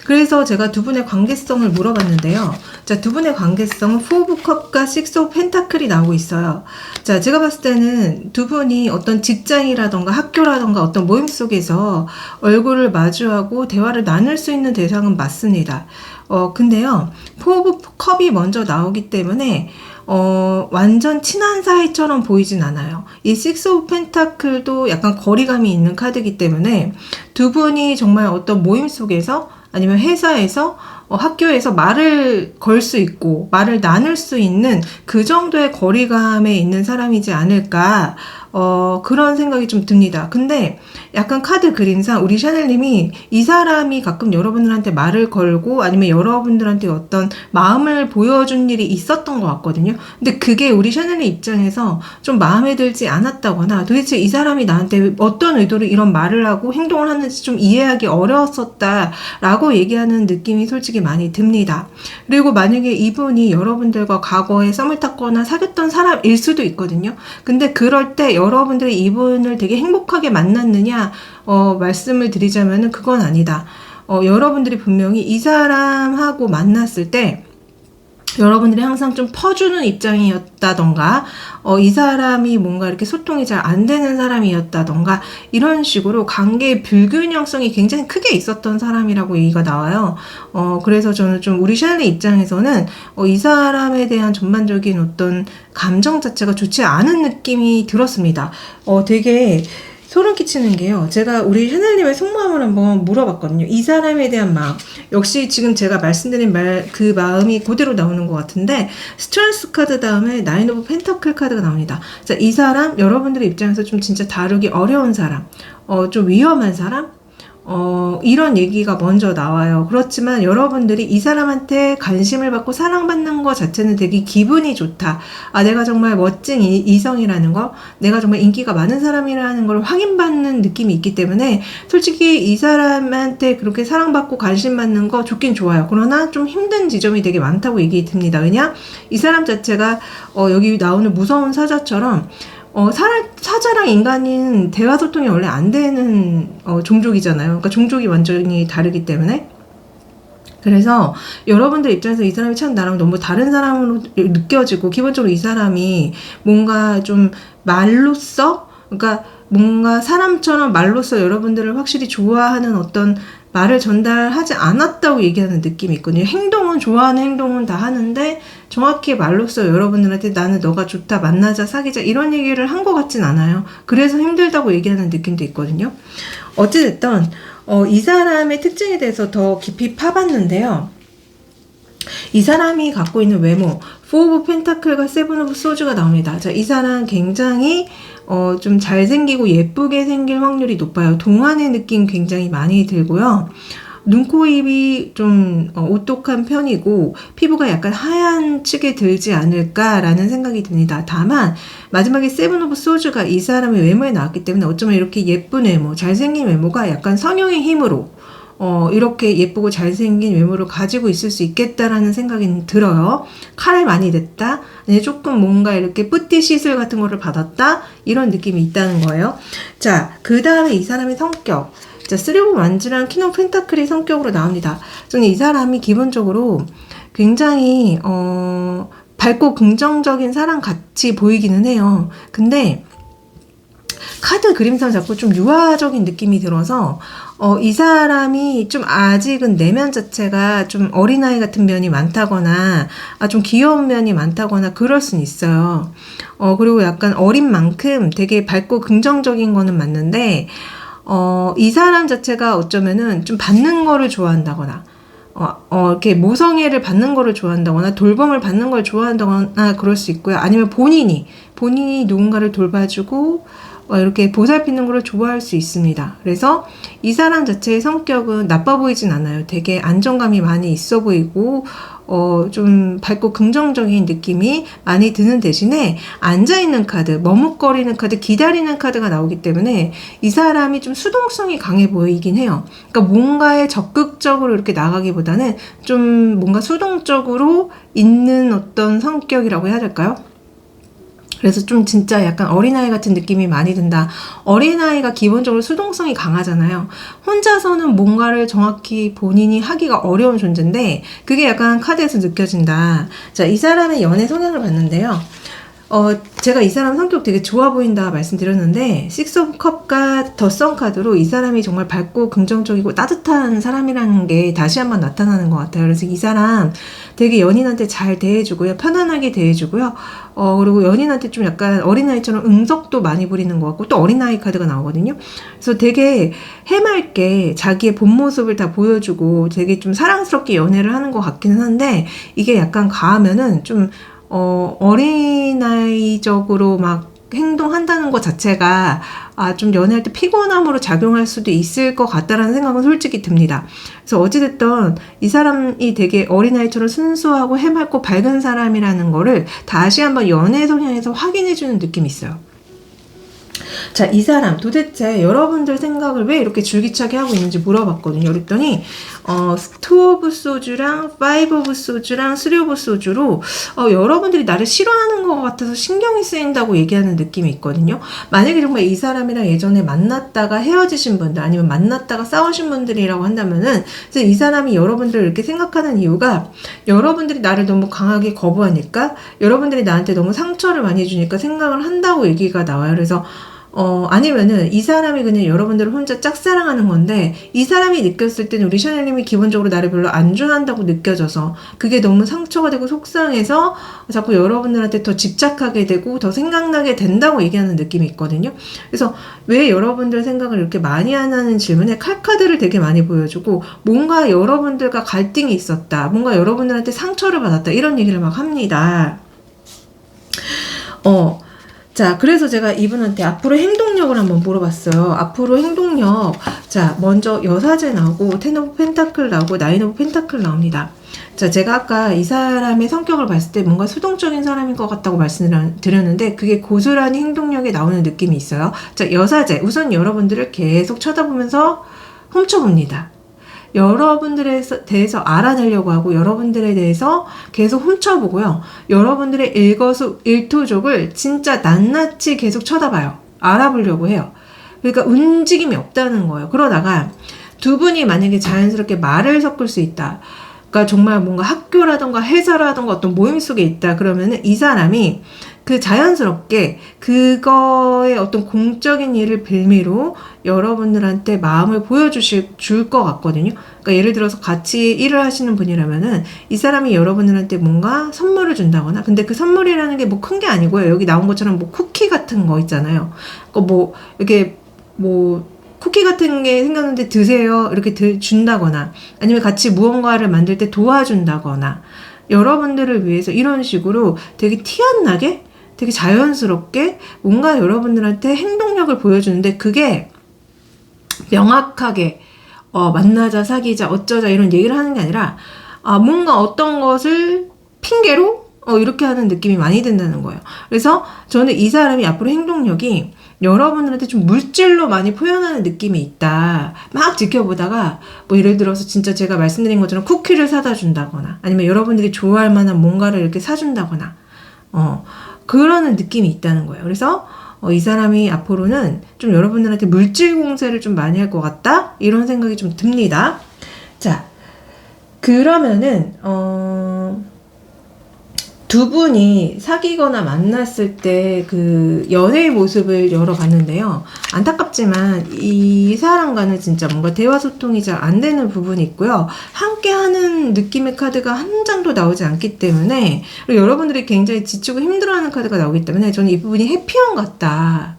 그래서 제가 두 분의 관계성을 물어봤는데요. 자, 두 분의 관계성은 4 오브 컵과 6 오브 펜타클이 나오고 있어요. 자, 제가 봤을 때는 두 분이 어떤 직장이라던가 학교라던가 어떤 모임 속에서 얼굴을 마주하고 대화를 나눌 수 있는 대상은 맞습니다. 근데요, 4 오브 컵이 먼저 나오기 때문에 완전 친한 사이처럼 보이진 않아요. 이 식스 오브 펜타클도 약간 거리감이 있는 카드이기 때문에 두 분이 정말 어떤 모임 속에서 아니면 회사에서 학교에서 말을 걸 수 있고 말을 나눌 수 있는 그 정도의 거리감에 있는 사람이지 않을까 그런 생각이 좀 듭니다. 근데 약간 카드 그림상 우리 샤넬님이 이 사람이 가끔 여러분들한테 말을 걸고 아니면 여러분들한테 어떤 마음을 보여준 일이 있었던 것 같거든요. 근데 그게 우리 샤넬님 입장에서 좀 마음에 들지 않았다거나 도대체 이 사람이 나한테 어떤 의도로 이런 말을 하고 행동을 하는지 좀 이해하기 어려웠었다라고 얘기하는 느낌이 솔직히 많이 듭니다. 그리고 만약에 이분이 여러분들과 과거에 썸을 탔거나 사귀었던 사람일 수도 있거든요. 근데 그럴 때 여러분들이 이분을 되게 행복하게 만났느냐 말씀을 드리자면은 그건 아니다. 여러분들이 분명히 이 사람하고 만났을 때 여러분들이 항상 좀 퍼주는 입장이었다던가 이 사람이 뭔가 이렇게 소통이 잘 안 되는 사람이었다던가 이런 식으로 관계의 불균형성이 굉장히 크게 있었던 사람이라고 얘기가 나와요. 그래서 저는 좀 우리 샬리 입장에서는 이 사람에 대한 전반적인 어떤 감정 자체가 좋지 않은 느낌이 들었습니다. 되게 소름 끼치는 게요. 제가 우리 샤넬님의 속마음을 한번 물어봤거든요. 이 사람에 대한 마음. 역시 지금 제가 말씀드린 그 마음이 그대로 나오는 것 같은데 스트레스 카드 다음에 나인 오브 펜터클 카드가 나옵니다. 자, 이 사람 여러분들의 입장에서 좀 진짜 다루기 어려운 사람, 좀 위험한 사람, 이런 얘기가 먼저 나와요. 그렇지만 여러분들이 이 사람한테 관심을 받고 사랑받는 것 자체는 되게 기분이 좋다. 내가 정말 멋진 이성이라는 거, 내가 정말 인기가 많은 사람이라는 걸 확인받는 느낌이 있기 때문에 솔직히 이 사람한테 그렇게 사랑받고 관심받는 거 좋긴 좋아요. 그러나 좀 힘든 지점이 되게 많다고 얘기 듭니다. 왜냐? 이 사람 자체가 여기 나오는 무서운 사자처럼 사자랑 인간인 대화 소통이 원래 안 되는 종족이잖아요. 그러니까 종족이 완전히 다르기 때문에. 그래서 여러분들 입장에서 이 사람이 참 나랑 너무 다른 사람으로 느껴지고 기본적으로 이 사람이 뭔가 좀 말로써 그러니까 뭔가 사람처럼 말로써 여러분들을 확실히 좋아하는 어떤 말을 전달하지 않았다고 얘기하는 느낌이 있거든요. 행동은 좋아하는 행동은 다 하는데 정확히 말로써 여러분들한테 나는 너가 좋다, 만나자, 사귀자 이런 얘기를 한 것 같진 않아요. 그래서 힘들다고 얘기하는 느낌도 있거든요. 어찌됐든 이 사람의 특징에 대해서 더 깊이 파봤는데요. 이 사람이 갖고 있는 외모, 4 오브 펜타클과 7 오브 소즈가 나옵니다. 자, 이 사람 굉장히 좀 잘생기고 예쁘게 생길 확률이 높아요. 동안의 느낌 굉장히 많이 들고요. 눈, 코, 입이 좀 오똑한 편이고 피부가 약간 하얀 측에 들지 않을까라는 생각이 듭니다. 다만 마지막에 7 오브 소즈가 이 사람의 외모에 나왔기 때문에 어쩌면 이렇게 예쁜 외모, 잘생긴 외모가 약간 성형의 힘으로 이렇게 예쁘고 잘생긴 외모를 가지고 있을 수 있겠다라는 생각이 들어요. 칼을 많이 댔다, 아니 조금 뭔가 이렇게 뿌띠 시술 같은 거를 받았다, 이런 느낌이 있다는 거예요. 자, 그 다음에 이 사람의 성격. 자, 3 오브 완즈랑 퀸 오브 펜타클이 성격으로 나옵니다. 저는 이 사람이 기본적으로 굉장히 밝고 긍정적인 사람 같이 보이기는 해요. 근데 카드 그림상 자꾸 좀 유아적인 느낌이 들어서 이 사람이 좀 아직은 내면 자체가 좀 어린아이 같은 면이 많다거나 좀 귀여운 면이 많다거나 그럴 순 있어요. 그리고 약간 어린 만큼 되게 밝고 긍정적인 거는 맞는데 이 사람 자체가 어쩌면은 좀 받는 거를 좋아한다거나 이렇게 모성애를 받는 거를 좋아한다거나 돌봄을 받는 걸 좋아한다거나 그럴 수 있고요. 아니면 본인이 누군가를 돌봐주고 이렇게 보살피는 걸 좋아할 수 있습니다. 그래서 이 사람 자체의 성격은 나빠 보이진 않아요. 되게 안정감이 많이 있어 보이고 좀 밝고 긍정적인 느낌이 많이 드는 대신에 앉아있는 카드, 머뭇거리는 카드, 기다리는 카드가 나오기 때문에 이 사람이 좀 수동성이 강해 보이긴 해요. 그러니까 뭔가에 적극적으로 이렇게 나가기보다는 좀 뭔가 수동적으로 있는 어떤 성격이라고 해야 될까요? 그래서 좀 진짜 약간 어린아이 같은 느낌이 많이 든다. 어린아이가 기본적으로 수동성이 강하잖아요. 혼자서는 뭔가를 정확히 본인이 하기가 어려운 존재인데 그게 약간 카드에서 느껴진다. 자, 이 사람의 연애 성향을 봤는데요. 제가 이 사람 성격 되게 좋아 보인다 말씀드렸는데, 식스 오브 컵과 더 선 카드로 이 사람이 정말 밝고 긍정적이고 따뜻한 사람이라는 게 다시 한번 나타나는 것 같아요. 그래서 이 사람 되게 연인한테 잘 대해주고요. 편안하게 대해주고요. 그리고 연인한테 좀 약간 어린아이처럼 응석도 많이 부리는 것 같고, 또 어린아이 카드가 나오거든요. 그래서 되게 해맑게 자기의 본 모습을 다 보여주고 되게 좀 사랑스럽게 연애를 하는 것 같기는 한데, 이게 약간 가하면은 좀 어린아이적으로 막 행동한다는 것 자체가 좀 연애할 때 피곤함으로 작용할 수도 있을 것 같다라는 생각은 솔직히 듭니다. 그래서 어찌됐든 이 사람이 되게 어린아이처럼 순수하고 해맑고 밝은 사람이라는 거를 다시 한번 연애 성향에서 확인해주는 느낌이 있어요. 자, 이 사람 도대체 여러분들 생각을 왜 이렇게 줄기차게 하고 있는지 물어봤거든요. 그랬더니 투 오브 소주랑 파이브 오브 소주랑 쓰리 오브 소주로 여러분들이 나를 싫어하는 것 같아서 신경이 쓰인다고 얘기하는 느낌이 있거든요. 만약에 정말 이 사람이랑 예전에 만났다가 헤어지신 분들, 아니면 만났다가 싸우신 분들이라고 한다면은 이 사람이 여러분들을 이렇게 생각하는 이유가 여러분들이 나를 너무 강하게 거부하니까, 여러분들이 나한테 너무 상처를 많이 주니까 생각을 한다고 얘기가 나와요. 그래서 아니면은 이 사람이 그냥 여러분들을 혼자 짝사랑하는 건데, 이 사람이 느꼈을 때는 우리 샤넬님이 기본적으로 나를 별로 안 좋아한다고 느껴져서 그게 너무 상처가 되고 속상해서 자꾸 여러분들한테 더 집착하게 되고 더 생각나게 된다고 얘기하는 느낌이 있거든요. 그래서 왜 여러분들 생각을 이렇게 많이 하냐는 질문에 칼카드를 되게 많이 보여주고, 뭔가 여러분들과 갈등이 있었다, 뭔가 여러분들한테 상처를 받았다, 이런 얘기를 막 합니다. 자, 그래서 제가 이분한테 앞으로 행동력을 한번 물어봤어요. 앞으로 행동력. 자, 먼저 여사제 나오고, 텐 오브 펜타클 나오고, 나인 오브 펜타클 나옵니다. 자, 제가 아까 이 사람의 성격을 봤을 때 뭔가 수동적인 사람인 것 같다고 말씀을 드렸는데, 그게 고스란히 행동력에 나오는 느낌이 있어요. 자, 여사제. 우선 여러분들을 계속 쳐다보면서 훔쳐봅니다. 여러분들에 대해서 알아내려고 하고, 여러분들에 대해서 계속 훔쳐보고요. 여러분들의 일거수일투족을 진짜 낱낱이 계속 쳐다봐요. 알아보려고 해요. 그러니까 움직임이 없다는 거예요. 그러다가 두 분이 만약에 자연스럽게 말을 섞을 수 있다, 그러니까 정말 뭔가 학교라던가 회사라던가 어떤 모임 속에 있다 그러면은 이 사람이 그 자연스럽게 그거의 어떤 공적인 일을 빌미로 여러분들한테 마음을 줄 것 같거든요. 그러니까 예를 들어서 같이 일을 하시는 분이라면은 이 사람이 여러분들한테 뭔가 선물을 준다거나, 근데 그 선물이라는 게 뭐 큰 게 아니고요. 여기 나온 것처럼 뭐 쿠키 같은 거 있잖아요. 뭐 이렇게 뭐 쿠키 같은 게 생겼는데 드세요, 이렇게 준다거나, 아니면 같이 무언가를 만들 때 도와준다거나, 여러분들을 위해서 이런 식으로 되게 티 안 나게 되게 자연스럽게 뭔가 여러분들한테 행동력을 보여주는데, 그게 명확하게 만나자, 사귀자, 어쩌자 이런 얘기를 하는 게 아니라 뭔가 어떤 것을 핑계로 이렇게 하는 느낌이 많이 든다는 거예요. 그래서 저는 이 사람이 앞으로 행동력이 여러분들한테 좀 물질로 많이 표현하는 느낌이 있다. 막 지켜보다가 뭐 예를 들어서 진짜 제가 말씀드린 것처럼 쿠키를 사다 준다거나, 아니면 여러분들이 좋아할 만한 뭔가를 이렇게 사준다거나 그러는 느낌이 있다는 거예요. 그래서 이 사람이 앞으로는 좀 여러분들한테 물질 공세를 좀 많이 할 것 같다, 이런 생각이 좀 듭니다. 자, 그러면은 두 분이 사귀거나 만났을 때 그 연애의 모습을 열어봤는데요. 안타깝지만 이 사람과는 진짜 뭔가 대화 소통이 잘 안 되는 부분이 있고요. 함께 하는 느낌의 카드가 한 장도 나오지 않기 때문에, 그리고 여러분들이 굉장히 지치고 힘들어하는 카드가 나오기 때문에 저는 이 부분이 해피형 같다,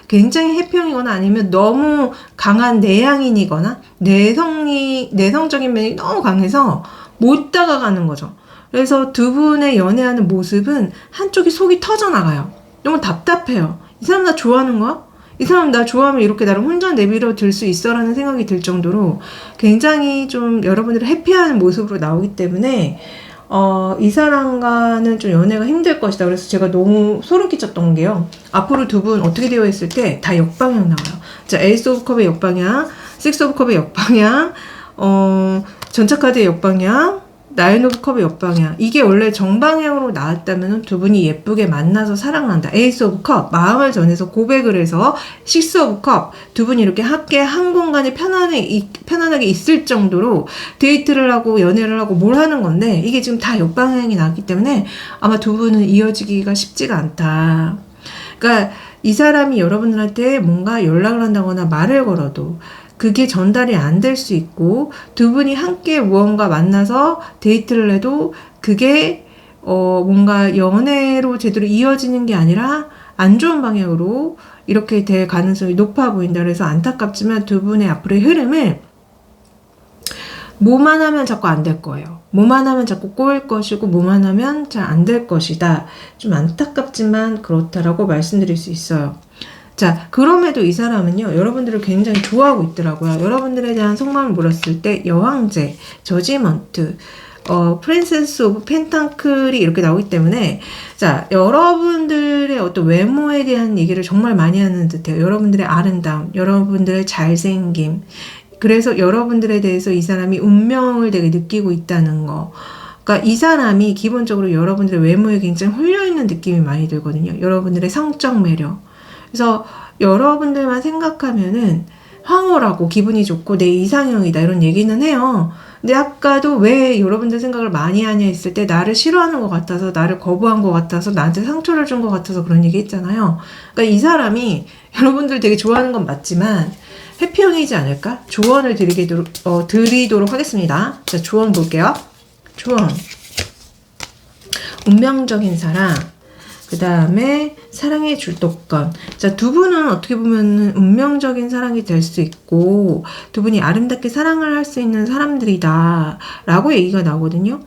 굉장히 해피형이거나, 아니면 너무 강한 내향인이거나 내성적인 면이 너무 강해서 못 다가가는 거죠. 그래서 두 분의 연애하는 모습은 한쪽이 속이 터져나가요. 너무 답답해요. 이 사람 나 좋아하는 거야? 이 사람 나 좋아하면 이렇게 나를 혼자 내버려 둘 수 있어? 라는 생각이 들 정도로 굉장히 좀 여러분들을 해피하는 모습으로 나오기 때문에 이 사람과는 좀 연애가 힘들 것이다. 그래서 제가 너무 소름 끼쳤던 게요, 앞으로 두 분 어떻게 되어 있을 때 다 역방향 나와요. 자, 에이스 오브 컵의 역방향, 식스 오브 컵의 역방향, 전차 카드의 역방향, 나인 오브 컵의 옆방향. 이게 원래 정방향으로 나왔다면 두 분이 예쁘게 만나서 사랑한다. 에이스 오브 컵. 마음을 전해서 고백을 해서 식스 오브 컵. 두 분이 이렇게 함께 한 공간에 편안하게 있을 정도로 데이트를 하고 연애를 하고 뭘 하는 건데 이게 지금 다 옆방향이 나왔기 때문에 아마 두 분은 이어지기가 쉽지가 않다. 그러니까 이 사람이 여러분들한테 뭔가 연락을 한다거나 말을 걸어도 그게 전달이 안 될 수 있고 두 분이 함께 무언가 만나서 데이트를 해도 그게 뭔가 연애로 제대로 이어지는 게 아니라 안 좋은 방향으로 이렇게 될 가능성이 높아 보인다. 그래서 안타깝지만 두 분의 앞으로의 흐름을 뭐만 하면 자꾸 안 될 거예요. 뭐만 하면 자꾸 꼬일 것이고 뭐만 하면 잘 안 될 것이다. 좀 안타깝지만 그렇다라고 말씀드릴 수 있어요. 자, 그럼에도 이 사람은요, 여러분들을 굉장히 좋아하고 있더라고요. 여러분들에 대한 속마음을 물었을 때, 여왕제, 저지먼트, 프린세스 오브 펜타클이 이렇게 나오기 때문에, 자, 여러분들의 어떤 외모에 대한 얘기를 정말 많이 하는 듯해요. 여러분들의 아름다움, 여러분들의 잘생김. 그래서 여러분들에 대해서 이 사람이 운명을 되게 느끼고 있다는 거. 그러니까 이 사람이 기본적으로 여러분들의 외모에 굉장히 홀려있는 느낌이 많이 들거든요. 여러분들의 성적 매력. 그래서 여러분들만 생각하면은 황홀하고 기분이 좋고 내 이상형이다 이런 얘기는 해요. 근데 아까도 왜 여러분들 생각을 많이 하냐 했을 때 나를 싫어하는 것 같아서 나를 거부한 것 같아서 나한테 상처를 준 것 같아서 그런 얘기 했잖아요. 그러니까 이 사람이 여러분들 되게 좋아하는 건 맞지만 회피형이지 않을까? 조언을 드리도록 하겠습니다. 자, 조언 볼게요. 조언. 운명적인 사랑. 그 다음에 사랑의 주도권. 자, 두 분은 어떻게 보면 운명적인 사랑이 될 수 있고 두 분이 아름답게 사랑을 할 수 있는 사람들이다 라고 얘기가 나오거든요.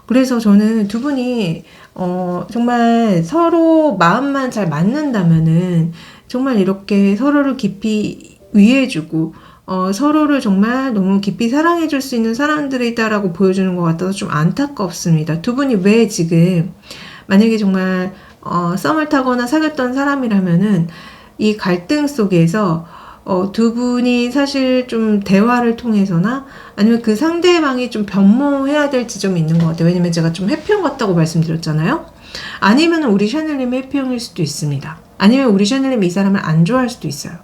그래서 저는 두 분이 정말 서로 마음만 잘 맞는다면은 정말 이렇게 서로를 깊이 위해주고 서로를 정말 너무 깊이 사랑해줄 수 있는 사람들이다라고 보여주는 것 같아서 좀 안타깝습니다. 두 분이 왜 지금 만약에 정말 썸을 타거나 사귀었던 사람이라면은 이 갈등 속에서 두 분이 사실 좀 대화를 통해서나 아니면 그 상대방이 좀 변모해야 될 지점이 있는 것 같아요. 왜냐면 제가 좀 회피형 같다고 말씀드렸잖아요. 아니면 우리 샤넬님이 회피형일 수도 있습니다. 아니면 우리 샤넬님이 이 사람을 안 좋아할 수도 있어요.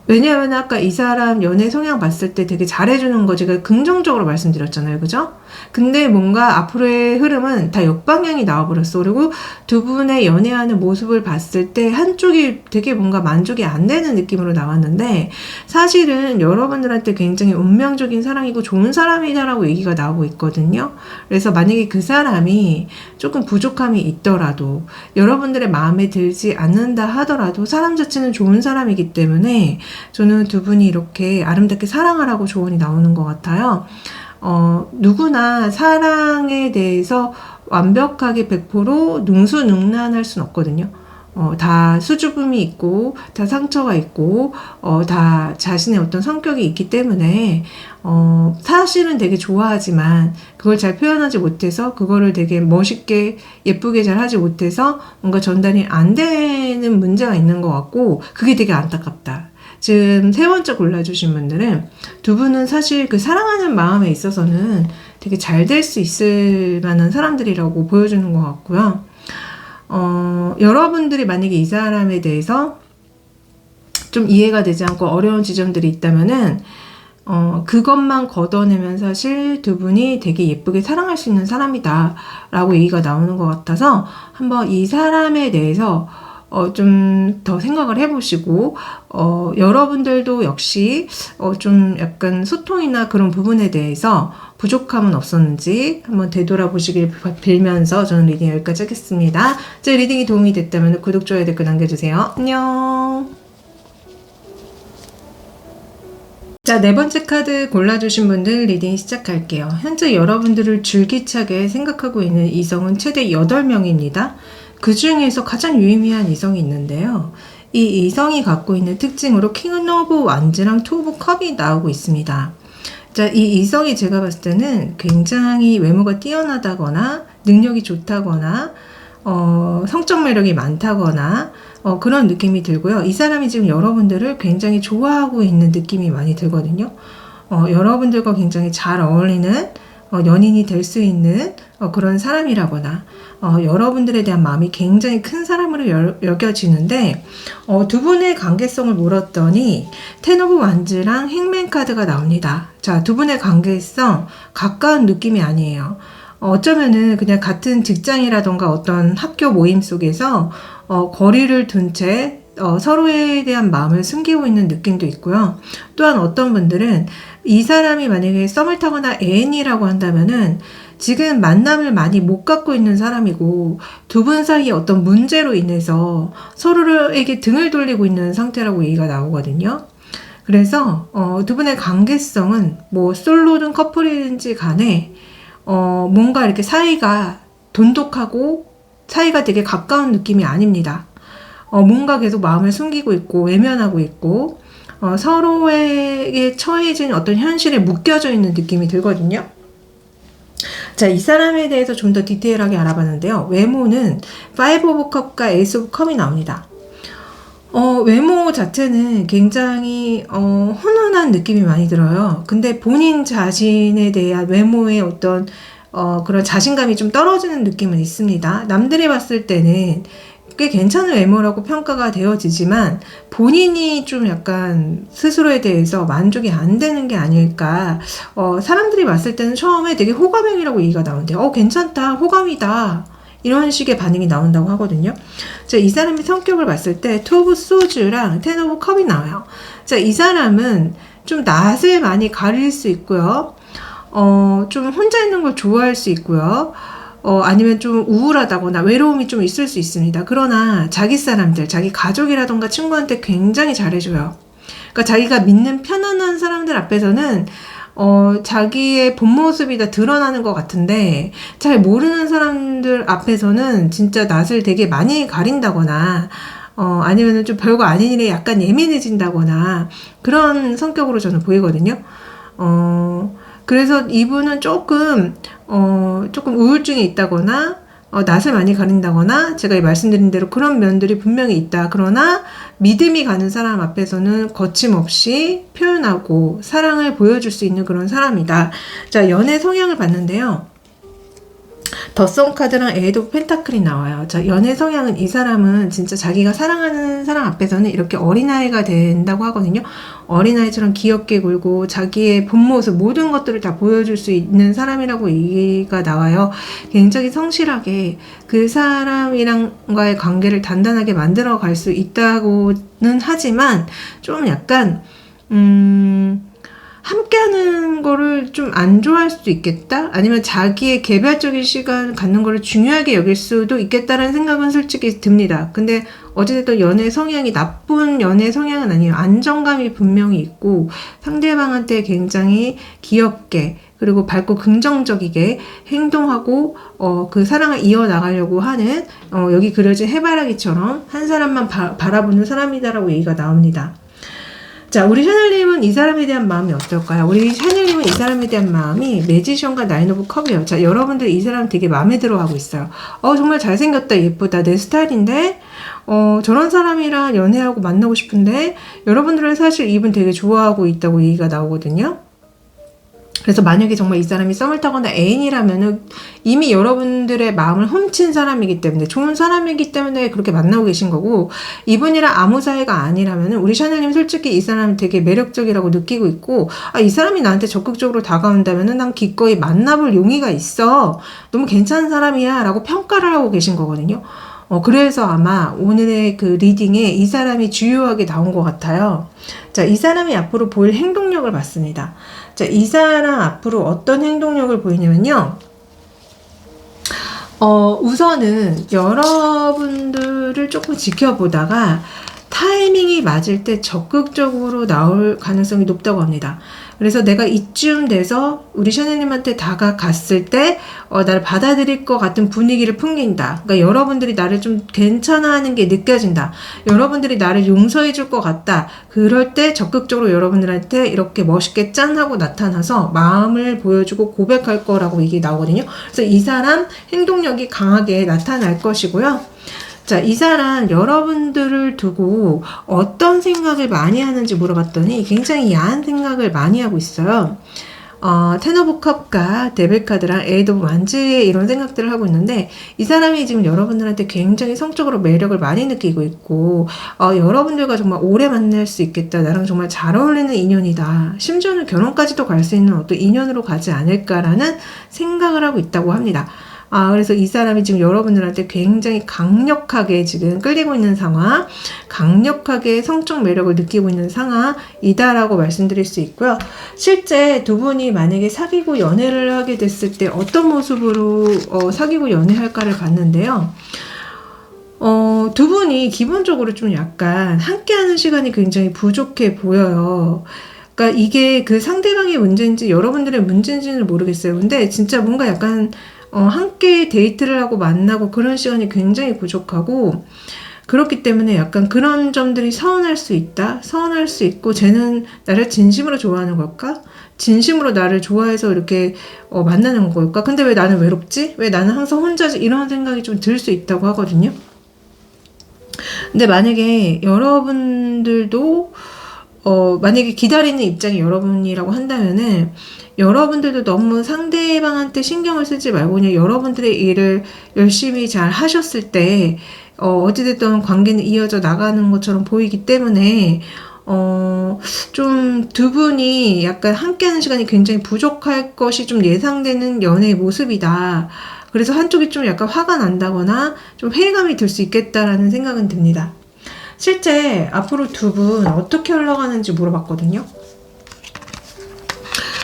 왜냐하면 아까 이 사람 연애 성향 봤을 때 되게 잘해주는 거 제가 긍정적으로 말씀드렸잖아요. 그죠? 근데 뭔가 앞으로의 흐름은 다 역방향이 나와버렸어. 그리고 두 분의 연애하는 모습을 봤을 때 한쪽이 되게 뭔가 만족이 안 되는 느낌으로 나왔는데 사실은 여러분들한테 굉장히 운명적인 사랑이고 좋은 사람이다라고 얘기가 나오고 있거든요. 그래서 만약에 그 사람이 조금 부족함이 있더라도 여러분들의 마음에 들지 않는다 하더라도 사람 자체는 좋은 사람이기 때문에 저는 두 분이 이렇게 아름답게 사랑하라고 조언이 나오는 것 같아요. 누구나 사랑에 대해서 완벽하게 100% 능수능란할 순 없거든요. 다 수줍음이 있고, 다 상처가 있고, 다 자신의 어떤 성격이 있기 때문에, 사실은 되게 좋아하지만, 그걸 잘 표현하지 못해서, 그거를 되게 멋있게, 예쁘게 잘 하지 못해서, 뭔가 전달이 안 되는 문제가 있는 것 같고, 그게 되게 안타깝다. 지금 세 번째 골라주신 분들은 두 분은 사실 그 사랑하는 마음에 있어서는 되게 잘 될 수 있을 만한 사람들이라고 보여주는 것 같고요. 여러분들이 만약에 이 사람에 대해서 좀 이해가 되지 않고 어려운 지점들이 있다면은 그것만 걷어내면 사실 두 분이 되게 예쁘게 사랑할 수 있는 사람이다 라고 얘기가 나오는 것 같아서 한번 이 사람에 대해서 좀 더 생각을 해보시고, 여러분들도 역시, 좀 약간 소통이나 그런 부분에 대해서 부족함은 없었는지 한번 되돌아보시길 빌면서 저는 리딩 여기까지 하겠습니다. 제 리딩이 도움이 됐다면 구독, 좋아요, 댓글 남겨주세요. 안녕! 자, 네 번째 카드 골라주신 분들 리딩 시작할게요. 현재 여러분들을 줄기차게 생각하고 있는 이성은 최대 8명입니다. 그 중에서 가장 유의미한 이성이 있는데요. 이 이성이 갖고 있는 특징으로 킹 오브 완즈랑 투 오브 컵이 나오고 있습니다. 자, 이 이성이 제가 봤을 때는 굉장히 외모가 뛰어나다거나 능력이 좋다거나 성적 매력이 많다거나 그런 느낌이 들고요. 이 사람이 지금 여러분들을 굉장히 좋아하고 있는 느낌이 많이 들거든요. 여러분들과 굉장히 잘 어울리는 연인이 될 수 있는 그런 사람이라거나 여러분들에 대한 마음이 굉장히 큰 사람으로 여겨지는데 두 분의 관계성을 물었더니 텐 오브 완즈랑 행맨 카드가 나옵니다. 자, 두 분의 관계성 가까운 느낌이 아니에요. 어쩌면은 그냥 같은 직장이라던가 어떤 학교 모임 속에서 거리를 둔 채 서로에 대한 마음을 숨기고 있는 느낌도 있고요. 또한 어떤 분들은 이 사람이 만약에 썸을 타거나 애인이라고 한다면은 지금 만남을 많이 못 갖고 있는 사람이고 두 분 사이에 어떤 문제로 인해서 서로에게 등을 돌리고 있는 상태라고 얘기가 나오거든요. 그래서 두 분의 관계성은 뭐 솔로든 커플이든지 간에 뭔가 이렇게 사이가 돈독하고 사이가 되게 가까운 느낌이 아닙니다. 뭔가 계속 마음을 숨기고 있고 외면하고 있고 서로에게 처해진 어떤 현실에 묶여져 있는 느낌이 들거든요. 자, 이 사람에 대해서 좀 더 디테일하게 알아봤는데요. 외모는 5 오브 컵과 에이스 오브 컵이 나옵니다. 외모 자체는 굉장히 훈훈한 느낌이 많이 들어요. 근데 본인 자신에 대한 외모의 어떤 그런 자신감이 좀 떨어지는 느낌은 있습니다. 남들이 봤을 때는 꽤 괜찮은 외모라고 평가가 되어지지만 본인이 좀 약간 스스로에 대해서 만족이 안 되는 게 아닐까. 사람들이 봤을 때는 처음에 되게 호감형이라고 얘기가 나오는데요. 괜찮다, 호감이다, 이런 식의 반응이 나온다고 하거든요. 자, 이 사람의 성격을 봤을 때 투 오브 소즈랑 텐 오브 컵이 나와요. 자, 이 사람은 좀 낯을 많이 가릴 수 있고요. 좀 혼자 있는 걸 좋아할 수 있고요. 아니면 좀 우울하다거나 외로움이 좀 있을 수 있습니다. 그러나 자기 사람들, 자기 가족이라던가 친구한테 굉장히 잘해줘요. 그러니까 자기가 믿는 편안한 사람들 앞에서는 자기의 본 모습이 다 드러나는 것 같은데 잘 모르는 사람들 앞에서는 진짜 낯을 되게 많이 가린다거나 아니면 좀 별거 아닌 일에 약간 예민해진다거나 그런 성격으로 저는 보이거든요. 그래서 이분은 조금 우울증이 있다거나, 낯을 많이 가린다거나, 제가 말씀드린 대로 그런 면들이 분명히 있다. 그러나, 믿음이 가는 사람 앞에서는 거침없이 표현하고, 사랑을 보여줄 수 있는 그런 사람이다. 자, 연애 성향을 봤는데요. 더성 카드랑 에이드 오브 펜타클이 나와요. 자, 연애 성향은 이 사람은 진짜 자기가 사랑하는 사람 앞에서는 이렇게 어린아이가 된다고 하거든요. 어린아이처럼 귀엽게 굴고 자기의 본 모습 모든 것들을 다 보여줄 수 있는 사람이라고 얘기가 나와요. 굉장히 성실하게 그 사람이랑과의 관계를 단단하게 만들어 갈 수 있다고는 하지만 좀 약간 함께하는 거를 좀 안 좋아할 수도 있겠다? 아니면 자기의 개별적인 시간 갖는 거를 중요하게 여길 수도 있겠다라는 생각은 솔직히 듭니다. 근데 어쨌든 연애 성향이 나쁜 연애 성향은 아니에요. 안정감이 분명히 있고 상대방한테 굉장히 귀엽게 그리고 밝고 긍정적이게 행동하고 그 사랑을 이어나가려고 하는 여기 그려진 해바라기처럼 한 사람만 바라보는 사람이다라고 얘기가 나옵니다. 자, 우리 샤넬님은 이 사람에 대한 마음이 어떨까요? 우리 샤넬님은 이 사람에 대한 마음이 매지션과 나인 오브 컵이에요. 자, 여러분들 이 사람 되게 마음에 들어 하고 있어요. 정말 잘생겼다, 예쁘다, 내 스타일인데, 저런 사람이랑 연애하고 만나고 싶은데, 여러분들은 사실 이분 되게 좋아하고 있다고 얘기가 나오거든요. 그래서 만약에 정말 이 사람이 썸을 타거나 애인이라면은 이미 여러분들의 마음을 훔친 사람이기 때문에 좋은 사람이기 때문에 그렇게 만나고 계신 거고 이분이랑 아무 사이가 아니라면은 우리 샤넬님 솔직히 이 사람 되게 매력적이라고 느끼고 있고 이 사람이 나한테 적극적으로 다가온다면은 난 기꺼이 만나볼 용의가 있어. 너무 괜찮은 사람이야 라고 평가를 하고 계신 거거든요. 그래서 아마 오늘의 그 리딩에 이 사람이 주요하게 나온 것 같아요. 자, 이 사람이 앞으로 보일 행동력을 봤습니다. 자, 이 사람 앞으로 어떤 행동력을 보이냐면요. 우선은 여러분들을 조금 지켜보다가 타이밍이 맞을 때 적극적으로 나올 가능성이 높다고 합니다. 그래서 내가 이쯤 돼서 우리 샤넬님한테 다가갔을 때 나를 받아들일 것 같은 분위기를 풍긴다. 그러니까 여러분들이 나를 좀 괜찮아하는 게 느껴진다. 여러분들이 나를 용서해 줄 것 같다. 그럴 때 적극적으로 여러분들한테 이렇게 멋있게 짠 하고 나타나서 마음을 보여주고 고백할 거라고 이게 나오거든요. 그래서 이 사람 행동력이 강하게 나타날 것이고요. 자, 이 사람 여러분들을 두고 어떤 생각을 많이 하는지 물어봤더니 굉장히 야한 생각을 많이 하고 있어요. 텐 오브 컵과 데빌 카드랑 에이드 오브 완즈의 이런 생각들을 하고 있는데, 이 사람이 지금 여러분들한테 굉장히 성적으로 매력을 많이 느끼고 있고, 여러분들과 정말 오래 만날 수 있겠다, 나랑 정말 잘 어울리는 인연이다, 심지어는 결혼까지도 갈 수 있는 어떤 인연으로 가지 않을까라는 생각을 하고 있다고 합니다. 그래서 이 사람이 지금 여러분들한테 굉장히 강력하게 지금 끌리고 있는 상황, 강력하게 성적 매력을 느끼고 있는 상황이다라고 말씀드릴 수 있고요. 실제 두 분이 만약에 사귀고 연애를 하게 됐을 때 어떤 모습으로 사귀고 연애할까를 봤는데요. 두 분이 기본적으로 좀 약간 함께하는 시간이 굉장히 부족해 보여요. 그러니까 이게 그 상대방의 문제인지 여러분들의 문제인지는 모르겠어요. 근데 진짜 뭔가 약간 함께 데이트를 하고 만나고 그런 시간이 굉장히 부족하고, 그렇기 때문에 약간 그런 점들이 서운할 수 있다. 서운할 수 있고, 쟤는 나를 진심으로 좋아하는 걸까? 진심으로 나를 좋아해서 이렇게 만나는 걸까? 근데 왜 나는 외롭지? 왜 나는 항상 혼자지? 이런 생각이 좀 들 수 있다고 하거든요. 근데 만약에 여러분들도 만약에 기다리는 입장이 여러분이라고 한다면은, 여러분들도 너무 상대방한테 신경을 쓰지 말고 그냥 여러분들의 일을 열심히 잘 하셨을 때 어찌됐든 관계는 이어져 나가는 것처럼 보이기 때문에 좀 두 분이 약간 함께하는 시간이 굉장히 부족할 것이 좀 예상되는 연애의 모습이다. 그래서 한쪽이 좀 약간 화가 난다거나 좀 회의감이 들 수 있겠다라는 생각은 듭니다. 실제 앞으로 두 분 어떻게 흘러가는지 물어봤거든요.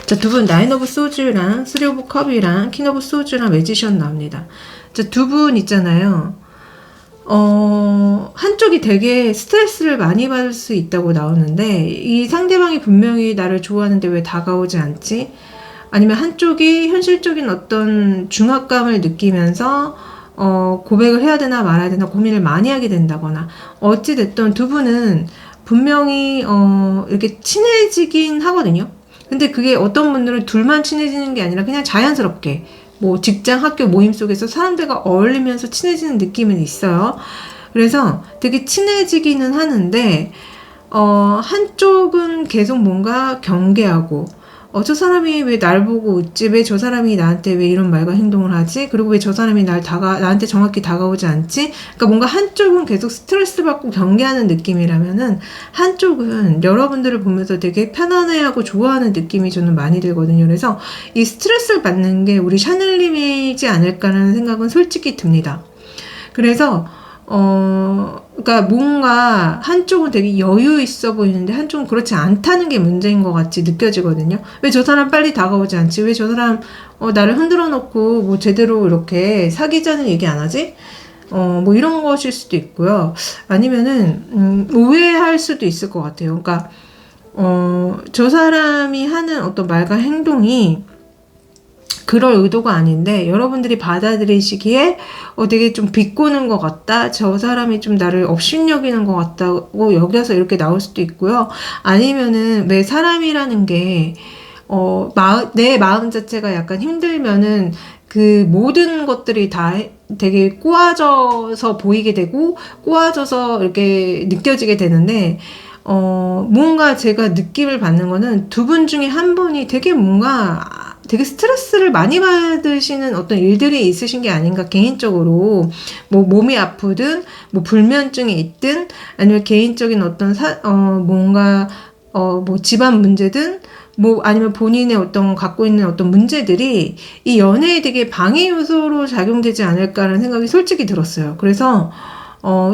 자, 두 분 나인 오브 소즈랑 쓰리 오브 컵이랑 퀸 오브 소즈랑 매지션 나옵니다. 자, 두 분 있잖아요. 한쪽이 되게 스트레스를 많이 받을 수 있다고 나오는데, 이 상대방이 분명히 나를 좋아하는데 왜 다가오지 않지? 아니면 한쪽이 현실적인 어떤 중압감을 느끼면서 고백을 해야 되나 말아야 되나 고민을 많이 하게 된다거나, 어찌됐든 두 분은 분명히 이렇게 친해지긴 하거든요. 근데 그게 어떤 분들은 둘만 친해지는 게 아니라 그냥 자연스럽게 뭐 직장, 학교 모임 속에서 사람들과 어울리면서 친해지는 느낌은 있어요. 그래서 되게 친해지기는 하는데 한쪽은 계속 뭔가 경계하고, 저 사람이 왜 날 보고 웃지? 왜 저 사람이 나한테 왜 이런 말과 행동을 하지? 그리고 왜 저 사람이 나한테 정확히 다가오지 않지? 그러니까 뭔가 한쪽은 계속 스트레스 받고 경계하는 느낌이라면은, 한쪽은 여러분들을 보면서 되게 편안해하고 좋아하는 느낌이 저는 많이 들거든요. 그래서 이 스트레스를 받는 게 우리 샤넬님이지 않을까라는 생각은 솔직히 듭니다. 그래서 그러니까 뭔가 한쪽은 되게 여유 있어 보이는데 한쪽은 그렇지 않다는 게 문제인 것 같이 느껴지거든요. 왜 저 사람 빨리 다가오지 않지? 왜 저 사람 나를 흔들어 놓고 뭐 제대로 이렇게 사귀자는 얘기 안 하지? 뭐 이런 것일 수도 있고요. 아니면은 오해할 수도 있을 것 같아요. 그러니까 저 사람이 하는 어떤 말과 행동이 그럴 의도가 아닌데 여러분들이 받아들이시기에 되게 좀 비꼬는 것 같다, 저 사람이 좀 나를 업신여기는 것 같다고 여겨서 이렇게 나올 수도 있고요. 아니면은 왜 사람이라는 게 내 마음 자체가 약간 힘들면은 그 모든 것들이 다 되게 꼬아져서 보이게 되고 꼬아져서 이렇게 느껴지게 되는데, 뭔가 제가 느낌을 받는 거는 두 분 중에 한 분이 되게 뭔가 되게 스트레스를 많이 받으시는 어떤 일들이 있으신 게 아닌가, 개인적으로. 뭐 몸이 아프든 뭐 불면증이 있든 아니면 개인적인 어떤 뭔가 뭐 집안 문제든 뭐 아니면 본인의 어떤 갖고 있는 어떤 문제들이 이 연애에 되게 방해 요소로 작용되지 않을까라는 생각이 솔직히 들었어요. 그래서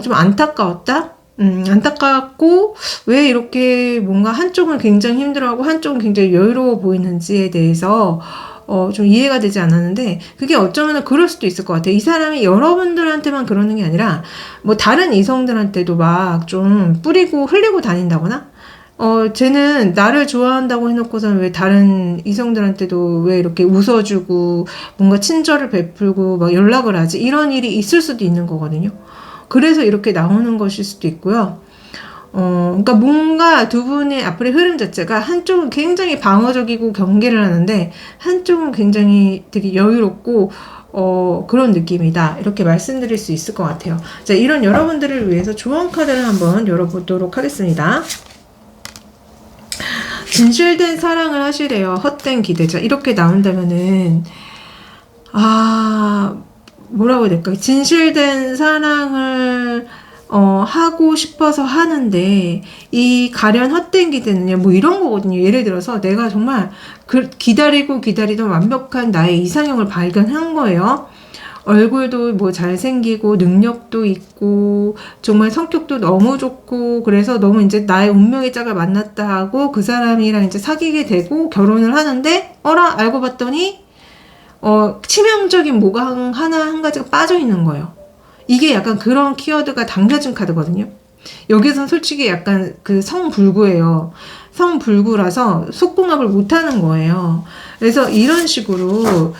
좀 안타까웠다? 안타깝고, 왜 이렇게 뭔가 한쪽은 굉장히 힘들어하고 한쪽은 굉장히 여유로워 보이는지에 대해서 좀 이해가 되지 않았는데, 그게 어쩌면 그럴 수도 있을 것 같아요. 이 사람이 여러분들한테만 그러는 게 아니라 뭐 다른 이성들한테도 막 좀 뿌리고 흘리고 다닌다거나, 쟤는 나를 좋아한다고 해놓고서는 왜 다른 이성들한테도 왜 이렇게 웃어주고 뭔가 친절을 베풀고 막 연락을 하지? 이런 일이 있을 수도 있는 거거든요. 그래서 이렇게 나오는 것일 수도 있고요. 그러니까 뭔가 두 분의 앞으로의 흐름 자체가 한쪽은 굉장히 방어적이고 경계를 하는데 한쪽은 굉장히 되게 여유롭고 그런 느낌이다, 이렇게 말씀드릴 수 있을 것 같아요. 자, 이런 여러분들을 위해서 조언 카드를 한번 열어보도록 하겠습니다. 진실된 사랑을 하시래요. 헛된 기대자. 이렇게 나온다면은, 뭐라고 해야 될까? 진실된 사랑을, 하고 싶어서 하는데, 이 가련 헛된 기대는요, 뭐 이런 거거든요. 예를 들어서 내가 정말 기다리던 완벽한 나의 이상형을 발견한 거예요. 얼굴도 뭐 잘생기고 능력도 있고 정말 성격도 너무 좋고 그래서 너무 이제 나의 운명의 짝을 만났다 하고 그 사람이랑 이제 사귀게 되고 결혼을 하는데 알고 봤더니 치명적인 뭐가 한 가지가 빠져 있는 거예요. 이게 약간 그런 키워드가 담겨진 카드거든요. 여기서는 솔직히 약간 그 성불구예요. 성불구라서 속궁합을 못하는 거예요. 그래서 이런 식으로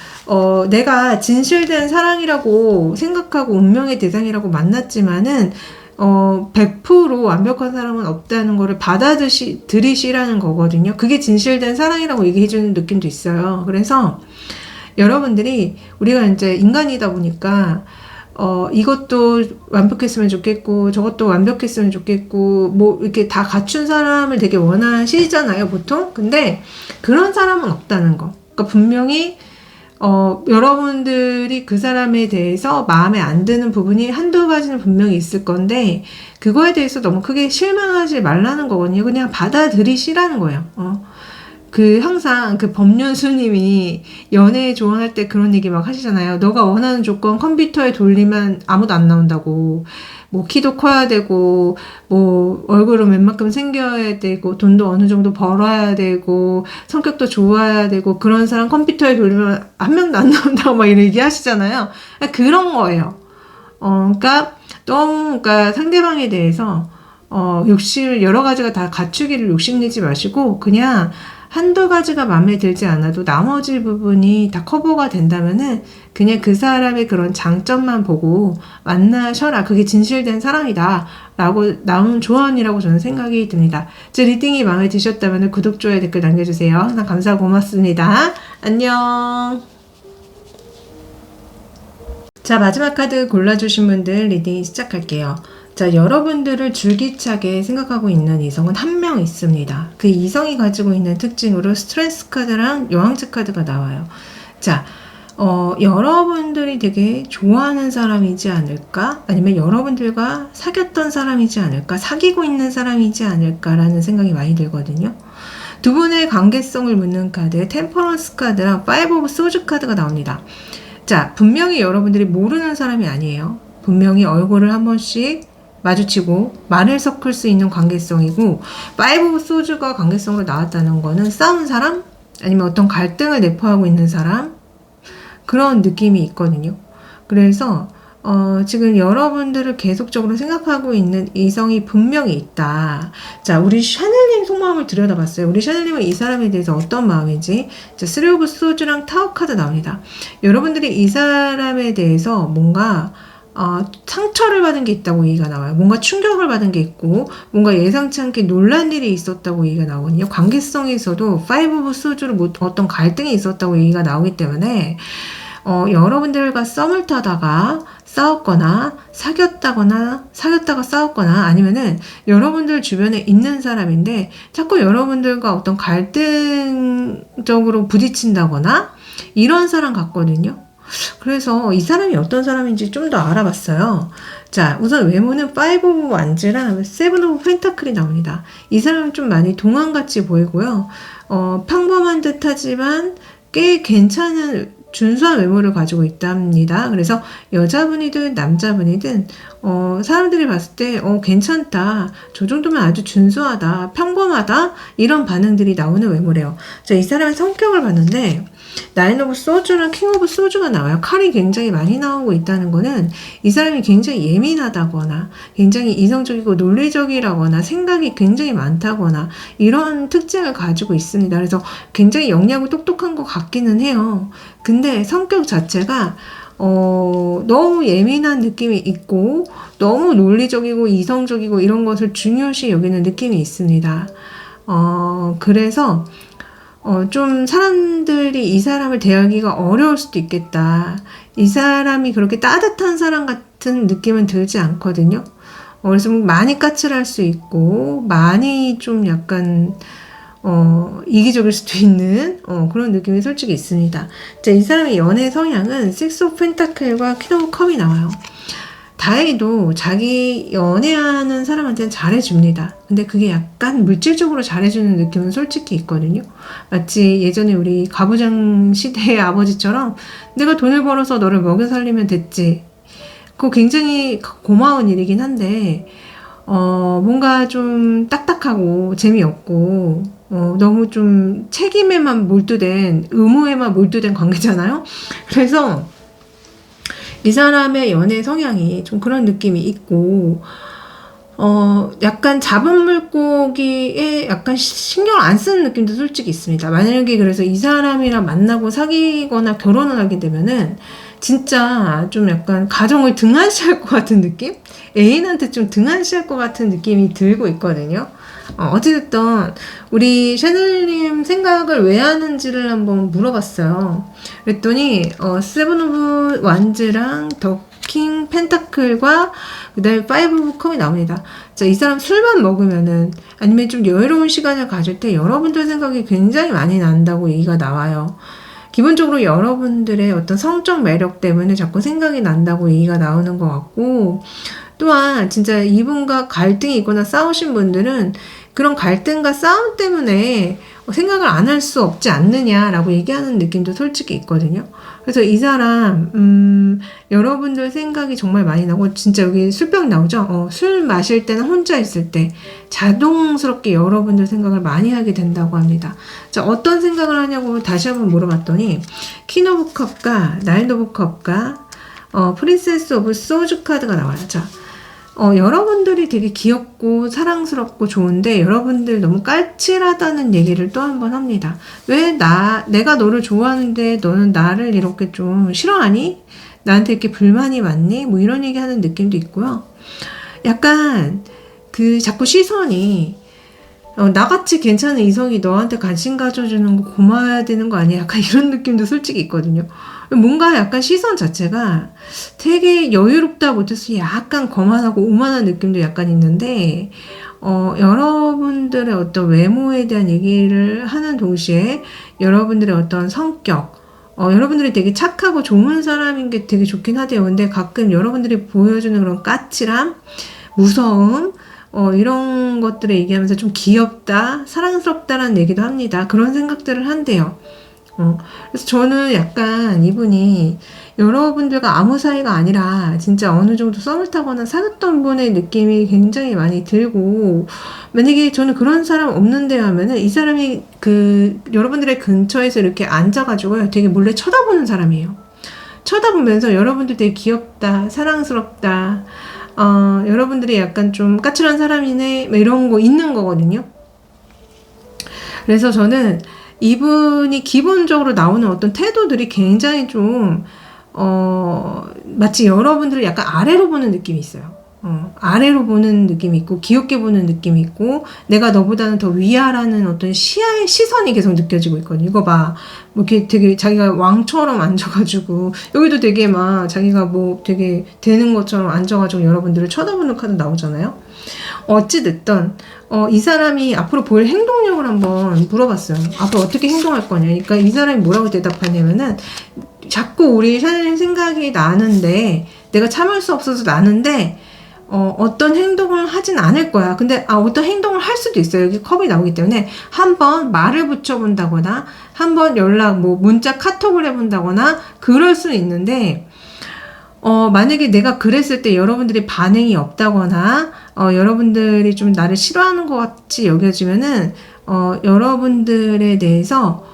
내가 진실된 사랑이라고 생각하고 운명의 대상이라고 만났지만은 100% 완벽한 사람은 없다는 거를 받아들이시라는 거거든요. 그게 진실된 사랑이라고 얘기해주는 느낌도 있어요. 그래서 여러분들이 우리가 이제 인간이다 보니까 이것도 완벽했으면 좋겠고 저것도 완벽했으면 좋겠고 뭐 이렇게 다 갖춘 사람을 되게 원하시잖아요, 보통. 근데 그런 사람은 없다는 거. 그러니까 분명히 여러분들이 그 사람에 대해서 마음에 안 드는 부분이 한두 가지는 분명히 있을 건데 그거에 대해서 너무 크게 실망하지 말라는 거거든요. 그냥 받아들이시라는 거예요. 항상 그 법륜스님이 연애 조언할 때 그런 얘기 막 하시잖아요. 너가 원하는 조건 컴퓨터에 돌리면 아무도 안 나온다고. 뭐 키도 커야 되고, 뭐 얼굴은 웬만큼 생겨야 되고, 돈도 어느 정도 벌어야 되고, 성격도 좋아야 되고, 그런 사람 컴퓨터에 돌리면 한 명도 안 나온다고 막 이런 얘기 하시잖아요. 그런 거예요. 그러니까 상대방에 대해서 욕심을 여러 가지가 다 갖추기를 욕심내지 마시고 그냥 한두 가지가 마음에 들지 않아도 나머지 부분이 다 커버가 된다면은 그냥 그 사람의 그런 장점만 보고 만나셔라. 그게 진실된 사랑이다. 라고 나온 조언이라고 저는 생각이 듭니다. 제 리딩이 마음에 드셨다면 구독, 좋아요, 댓글 남겨주세요. 항상 감사하고 고맙습니다. 안녕. 자, 마지막 카드 골라주신 분들 리딩 시작할게요. 자, 여러분들을 줄기차게 생각하고 있는 이성은 한 명 있습니다. 그 이성이 가지고 있는 특징으로 스트레스 카드랑 여왕제 카드가 나와요. 자, 여러분들이 되게 좋아하는 사람이지 않을까? 아니면 여러분들과 사귀었던 사람이지 않을까? 사귀고 있는 사람이지 않을까라는 생각이 많이 들거든요. 두 분의 관계성을 묻는 카드, 템퍼런스 카드랑 파이브 오브 소즈 카드가 나옵니다. 자, 분명히 여러분들이 모르는 사람이 아니에요. 분명히 얼굴을 한 번씩 마주치고 말을 섞을 수 있는 관계성이고, 파이브 오브 소즈가 관계성으로 나왔다는 거는 싸운 사람? 아니면 어떤 갈등을 내포하고 있는 사람? 그런 느낌이 있거든요. 그래서 지금 여러분들을 계속적으로 생각하고 있는 이성이 분명히 있다. 자, 우리 샤넬님 속마음을 들여다봤어요. 우리 샤넬님은 이 사람에 대해서 어떤 마음인지. 자, 쓰리 오브 소즈랑 타워 카드 나옵니다. 여러분들이 이 사람에 대해서 뭔가 상처를 받은 게 있다고 얘기가 나와요. 뭔가 충격을 받은 게 있고 뭔가 예상치 않게 놀란 일이 있었다고 얘기가 나오거든요. 관계성에서도 파이브 오브 소즈로 어떤 갈등이 있었다고 얘기가 나오기 때문에 여러분들과 썸을 타다가 싸웠거나 사귀었다가 싸웠거나 아니면은 여러분들 주변에 있는 사람인데 자꾸 여러분들과 어떤 갈등적으로 부딪힌다거나 이런 사람 같거든요. 그래서 이 사람이 어떤 사람인지 좀 더 알아봤어요. 자, 우선 외모는 5 오브 완즈랑 7 오브 펜타클이 나옵니다. 이 사람은 좀 많이 동안같이 보이고요. 평범한 듯 하지만 꽤 괜찮은 준수한 외모를 가지고 있답니다. 그래서 여자분이든 남자분이든 사람들이 봤을 때 괜찮다, 저 정도면 아주 준수하다, 평범하다, 이런 반응들이 나오는 외모래요. 자, 이 사람의 성격을 봤는데 나인 오브 소주랑 킹 오브 소주가 나와요. 칼이 굉장히 많이 나오고 있다는 거는 이 사람이 굉장히 예민하다거나 굉장히 이성적이고 논리적이라거나 생각이 굉장히 많다거나 이런 특징을 가지고 있습니다. 그래서 굉장히 영리하고 똑똑한 것 같기는 해요. 근데 성격 자체가 너무 예민한 느낌이 있고 너무 논리적이고 이성적이고 이런 것을 중요시 여기는 느낌이 있습니다. 그래서 좀 사람들이 이 사람을 대하기가 어려울 수도 있겠다. 이 사람이 그렇게 따뜻한 사람 같은 느낌은 들지 않거든요. 그래서 많이 까칠할 수 있고 많이 좀 약간 이기적일 수도 있는 그런 느낌이 솔직히 있습니다. 자, 이 사람의 연애 성향은 식스 오브 펜타클과 퀸 오브 컵이 나와요. 다행히도 자기 연애하는 사람한테는 잘해줍니다. 근데 그게 약간 물질적으로 잘해주는 느낌은 솔직히 있거든요. 마치 예전에 우리 가부장 시대의 아버지처럼 내가 돈을 벌어서 너를 먹여 살리면 됐지. 그거 굉장히 고마운 일이긴 한데 뭔가 좀 딱딱하고 재미없고 너무 좀 책임에만 몰두된, 의무에만 몰두된 관계잖아요. 그래서 이 사람의 연애 성향이 좀 그런 느낌이 있고 약간 잡은 물고기에 약간 신경을 안 쓰는 느낌도 솔직히 있습니다. 만약에 그래서 이 사람이랑 만나고 사귀거나 결혼을 하게 되면은 진짜 좀 약간 가정을 등한시할 것 같은 느낌? 애인한테 좀 등한시할 것 같은 느낌이 들고 있거든요. 어찌됐든 우리 샤넬님 생각을 왜 하는지를 한번 물어봤어요. 그랬더니 세븐 오브 완즈랑 더 킹 펜타클과 그다음에 파이브 오브 컵이 나옵니다. 자, 이 사람 술만 먹으면은 아니면 좀 여유로운 시간을 가질 때 여러분들 생각이 굉장히 많이 난다고 얘기가 나와요. 기본적으로 여러분들의 어떤 성적 매력 때문에 자꾸 생각이 난다고 얘기가 나오는 것 같고, 또한 진짜 이분과 갈등이 있거나 싸우신 분들은 그런 갈등과 싸움 때문에 생각을 안 할 수 없지 않느냐라고 얘기하는 느낌도 솔직히 있거든요. 그래서 이 사람 여러분들 생각이 정말 많이 나고, 진짜 여기 술병 나오죠? 술 마실 때는 혼자 있을 때 자동스럽게 여러분들 생각을 많이 하게 된다고 합니다. 자, 어떤 생각을 하냐고 다시 한번 물어봤더니 퀸 오브 컵과 나인 오브 컵과 프린세스 오브 소주 카드가 나와요. 자, 여러분들이 되게 귀엽고 사랑스럽고 좋은데 여러분들 너무 까칠하다는 얘기를 또 한 번 합니다. 왜 내가 너를 좋아하는데 너는 나를 이렇게 좀 싫어하니? 나한테 이렇게 불만이 많니? 뭐 이런 얘기 하는 느낌도 있고요. 약간 자꾸 시선이 나같이 괜찮은 이성이 너한테 관심 가져주는 거 고마워야 되는 거 아니야? 약간 이런 느낌도 솔직히 있거든요. 뭔가 약간 시선 자체가 되게 여유롭다 못해서 약간 거만하고 오만한 느낌도 약간 있는데, 여러분들의 어떤 외모에 대한 얘기를 하는 동시에 여러분들의 어떤 성격, 여러분들이 되게 착하고 좋은 사람인 게 되게 좋긴 하대요. 근데 가끔 여러분들이 보여주는 그런 까칠함, 무서움, 이런 것들을 얘기하면서 좀 귀엽다, 사랑스럽다라는 얘기도 합니다. 그런 생각들을 한대요. 그래서 저는 약간 이분이 여러분들과 아무 사이가 아니라 진짜 어느 정도 썸을 타거나 사귀었던 분의 느낌이 굉장히 많이 들고, 만약에 저는 그런 사람 없는데 하면은 이 사람이 여러분들의 근처에서 이렇게 앉아가지고요, 되게 몰래 쳐다보는 사람이에요. 쳐다보면서 여러분들 되게 귀엽다, 사랑스럽다, 여러분들이 약간 좀 까칠한 사람이네, 뭐 이런 거 있는 거거든요. 그래서 저는 이분이 기본적으로 나오는 어떤 태도들이 굉장히 좀, 마치 여러분들을 약간 아래로 보는 느낌이 있어요. 아래로 보는 느낌이 있고, 귀엽게 보는 느낌이 있고, 내가 너보다는 더 위아라는 어떤 시선이 계속 느껴지고 있거든요. 이거 봐. 뭐 이렇게 되게 자기가 왕처럼 앉아가지고, 여기도 되게 막 자기가 뭐 되게 되는 것처럼 앉아가지고 여러분들을 쳐다보는 카드 나오잖아요. 어찌됐든, 이 사람이 앞으로 보일 행동력을 한번 물어봤어요. 앞으로 어떻게 행동할 거냐. 그러니까 이 사람이 뭐라고 대답하냐면은, 자꾸 우리 샤넬님 생각이 나는데, 내가 참을 수 없어서 나는데, 어떤 행동을 하진 않을 거야. 근데 어떤 행동을 할 수도 있어요. 여기 컵이 나오기 때문에 한번 말을 붙여본다거나 한번 문자 카톡을 해본다거나 그럴 수는 있는데, 만약에 내가 그랬을 때 여러분들이 반응이 없다거나 여러분들이 좀 나를 싫어하는 것 같이 여겨지면은 여러분들에 대해서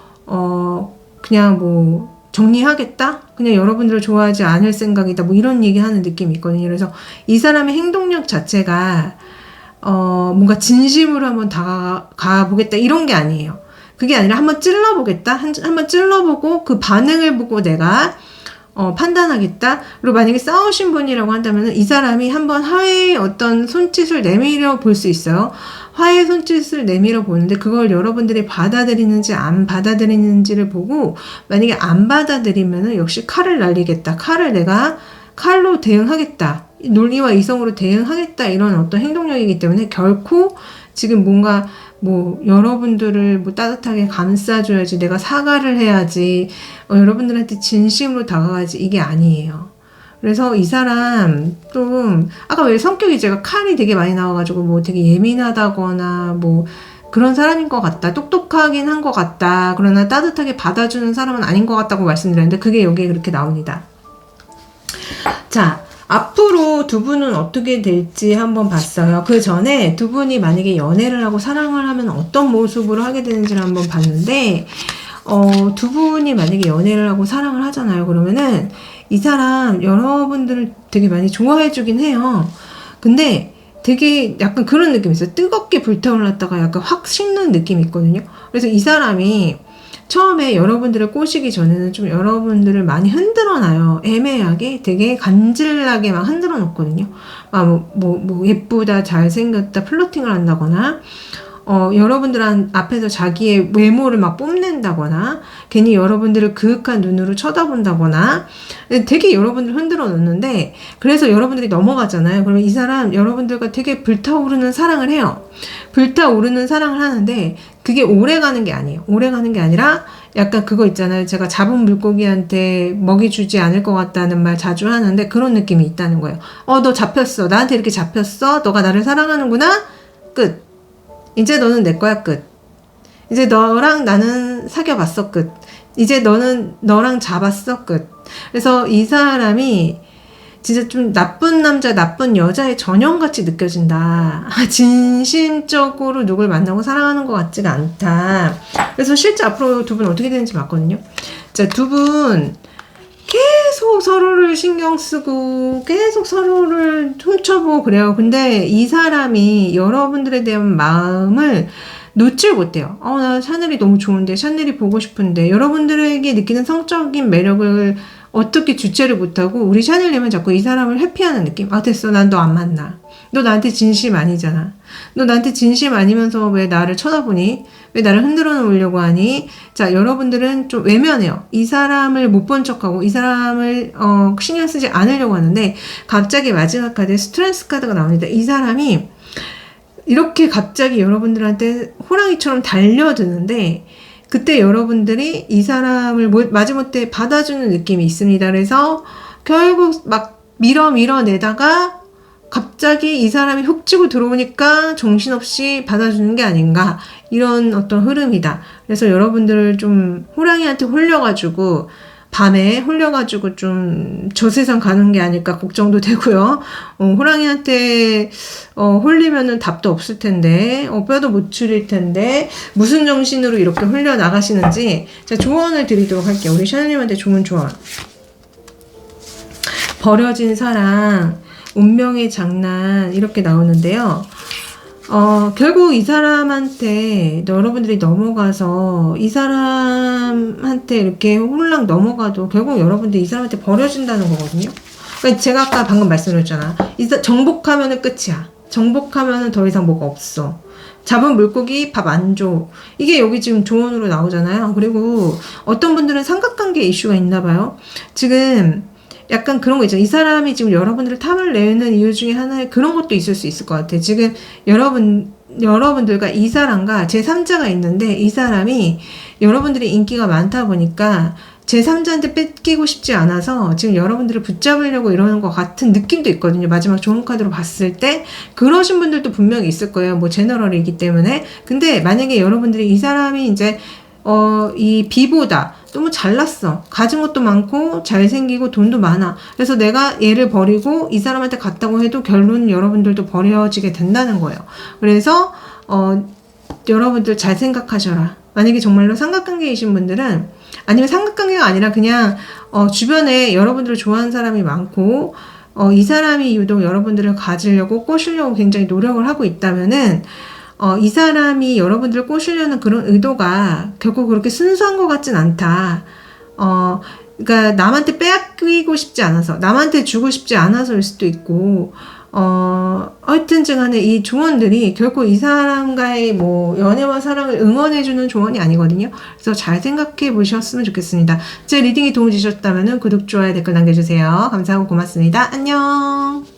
그냥 뭐 정리하겠다? 그냥 여러분들을 좋아하지 않을 생각이다. 뭐 이런 얘기하는 느낌이 있거든요. 그래서 이 사람의 행동력 자체가 뭔가 진심으로 한번 다가보겠다 이런 게 아니에요. 그게 아니라 한번 찔러보겠다. 한번 찔러보고 그 반응을 보고 내가 판단하겠다. 그리고 만약에 싸우신 분이라고 한다면 이 사람이 한번 화해의 어떤 손짓을 내밀어 볼 수 있어요. 화해의 손짓을 내밀어 보는데 그걸 여러분들이 받아들이는지 안 받아들이는지를 보고, 만약에 안 받아들이면은 역시 칼을 날리겠다. 내가 칼로 대응하겠다. 논리와 이성으로 대응하겠다. 이런 어떤 행동력이기 때문에 결코 지금 뭔가 뭐 여러분들을 뭐 따뜻하게 감싸줘야지, 내가 사과를 해야지, 여러분들한테 진심으로 다가가지, 이게 아니에요. 그래서 이 사람 좀 아까 왜 성격이 제가 칼이 되게 많이 나와가지고 뭐 되게 예민하다거나 뭐 그런 사람인 것 같다, 똑똑하긴 한 것 같다, 그러나 따뜻하게 받아주는 사람은 아닌 것 같다고 말씀드렸는데 그게 여기에 그렇게 나옵니다. 자, 앞으로 두 분은 어떻게 될지 한번 봤어요. 그 전에 두 분이 만약에 연애를 하고 사랑을 하면 어떤 모습으로 하게 되는지를 한번 봤는데, 두 분이 만약에 연애를 하고 사랑을 하잖아요. 그러면은 이 사람 여러분들을 되게 많이 좋아해 주긴 해요. 근데 되게 약간 그런 느낌이 있어요. 뜨겁게 불타올랐다가 약간 확 식는 느낌이 있거든요. 그래서 이 사람이 처음에 여러분들을 꼬시기 전에는 좀 여러분들을 많이 흔들어 놔요. 애매하게 되게 간질나게 막 흔들어 놓거든요. 뭐 예쁘다, 잘생겼다, 플러팅을 한다거나, 여러분들 앞에서 자기의 외모를 막 뽐낸다거나, 괜히 여러분들을 그윽한 눈으로 쳐다본다거나, 되게 여러분들 흔들어 놓는데, 그래서 여러분들이 넘어가잖아요. 그러면 이 사람 여러분들과 되게 불타오르는 사랑을 해요. 불타오르는 사랑을 하는데, 그게 오래 가는 게 아니에요. 오래 가는 게 아니라, 약간 그거 있잖아요. 제가 잡은 물고기한테 먹이 주지 않을 것 같다는 말 자주 하는데, 그런 느낌이 있다는 거예요. 너 잡혔어. 나한테 이렇게 잡혔어. 너가 나를 사랑하는구나. 끝. 이제 너는 내 거야, 끝. 이제 너랑 나는 사귀어봤어, 끝. 이제 너랑 잡았어, 끝. 그래서 이 사람이 진짜 좀 나쁜 남자, 나쁜 여자의 전형같이 느껴진다. 진심적으로 누굴 만나고 사랑하는 것 같지가 않다. 그래서 실제 앞으로 두 분 어떻게 되는지 봤거든요. 자, 두 분 계속 서로를 신경 쓰고 계속 서로를 훔쳐보고 그래요. 근데 이 사람이 여러분들에 대한 마음을 놓질 못해요. 나 샤넬이 너무 좋은데, 샤넬이 보고 싶은데, 여러분들에게 느끼는 성적인 매력을 어떻게 주체를 못하고 우리 샤넬님은 자꾸 이 사람을 회피하는 느낌. 됐어, 난 너 안 만나. 너 나한테 진심 아니잖아. 너 나한테 진심 아니면서 왜 나를 쳐다보니? 왜 나를 흔들어 놓으려고 하니? 자, 여러분들은 좀 외면해요. 이 사람을 못 본 척하고 이 사람을 신경 쓰지 않으려고 하는데, 갑자기 마지막 카드에 스트레스 카드가 나옵니다. 이 사람이 이렇게 갑자기 여러분들한테 호랑이처럼 달려드는데, 그때 여러분들이 이 사람을 마지못해 받아주는 느낌이 있습니다. 그래서 결국 막 밀어내다가 갑자기 이 사람이 훅 치고 들어오니까 정신없이 받아주는 게 아닌가, 이런 어떤 흐름이다. 그래서 여러분들을 좀 호랑이한테 홀려가지고, 밤에 홀려가지고 좀 저 세상 가는 게 아닐까 걱정도 되고요. 호랑이한테 홀리면은 답도 없을 텐데, 뼈도 못 추릴 텐데, 무슨 정신으로 이렇게 홀려 나가시는지 제가 조언을 드리도록 할게요. 우리 샤넬님한테 좋은 조언. 버려진 사랑, 운명의 장난, 이렇게 나오는데요. 결국 이 사람한테 여러분들이 넘어가서 이 사람한테 이렇게 홀랑 넘어가도 결국 여러분들이 이 사람한테 버려진다는 거거든요. 그러니까 제가 아까 방금 말씀드렸잖아. 정복하면은 끝이야. 정복하면은 더 이상 뭐가 없어. 잡은 물고기 밥 안 줘. 이게 여기 지금 조언으로 나오잖아요. 그리고 어떤 분들은 삼각관계 이슈가 있나 봐요. 지금 약간 그런 거 있죠. 이 사람이 지금 여러분들을 탐을 내는 이유 중에 하나에 그런 것도 있을 수 있을 것 같아요. 지금 여러분들과 이 사람과 제3자가 있는데, 이 사람이 여러분들이 인기가 많다 보니까 제3자한테 뺏기고 싶지 않아서 지금 여러분들을 붙잡으려고 이러는 것 같은 느낌도 있거든요. 마지막 좋은 카드로 봤을 때 그러신 분들도 분명히 있을 거예요. 뭐 제너럴이기 때문에. 근데 만약에 여러분들이 이 사람이 이제 이 B보다 너무 잘났어. 가진 것도 많고 잘생기고 돈도 많아. 그래서 내가 얘를 버리고 이 사람한테 갔다고 해도 결론은 여러분들도 버려지게 된다는 거예요. 그래서 여러분들 잘 생각하셔라. 만약에 정말로 삼각관계이신 분들은, 아니면 삼각관계가 아니라 그냥 주변에 여러분들을 좋아하는 사람이 많고 이 사람이 유독 여러분들을 가지려고 꼬시려고 굉장히 노력을 하고 있다면은, 이 사람이 여러분들을 꼬시려는 그런 의도가 결국 그렇게 순수한 것 같진 않다. 그러니까 남한테 빼앗기고 싶지 않아서, 남한테 주고 싶지 않아서일 수도 있고, 하여튼 간에 이 조언들이 결국 이 사람과의 뭐 연애와 사랑을 응원해주는 조언이 아니거든요. 그래서 잘 생각해 보셨으면 좋겠습니다. 제 리딩이 도움이 되셨다면 구독, 좋아요, 댓글 남겨주세요. 감사하고 고맙습니다. 안녕.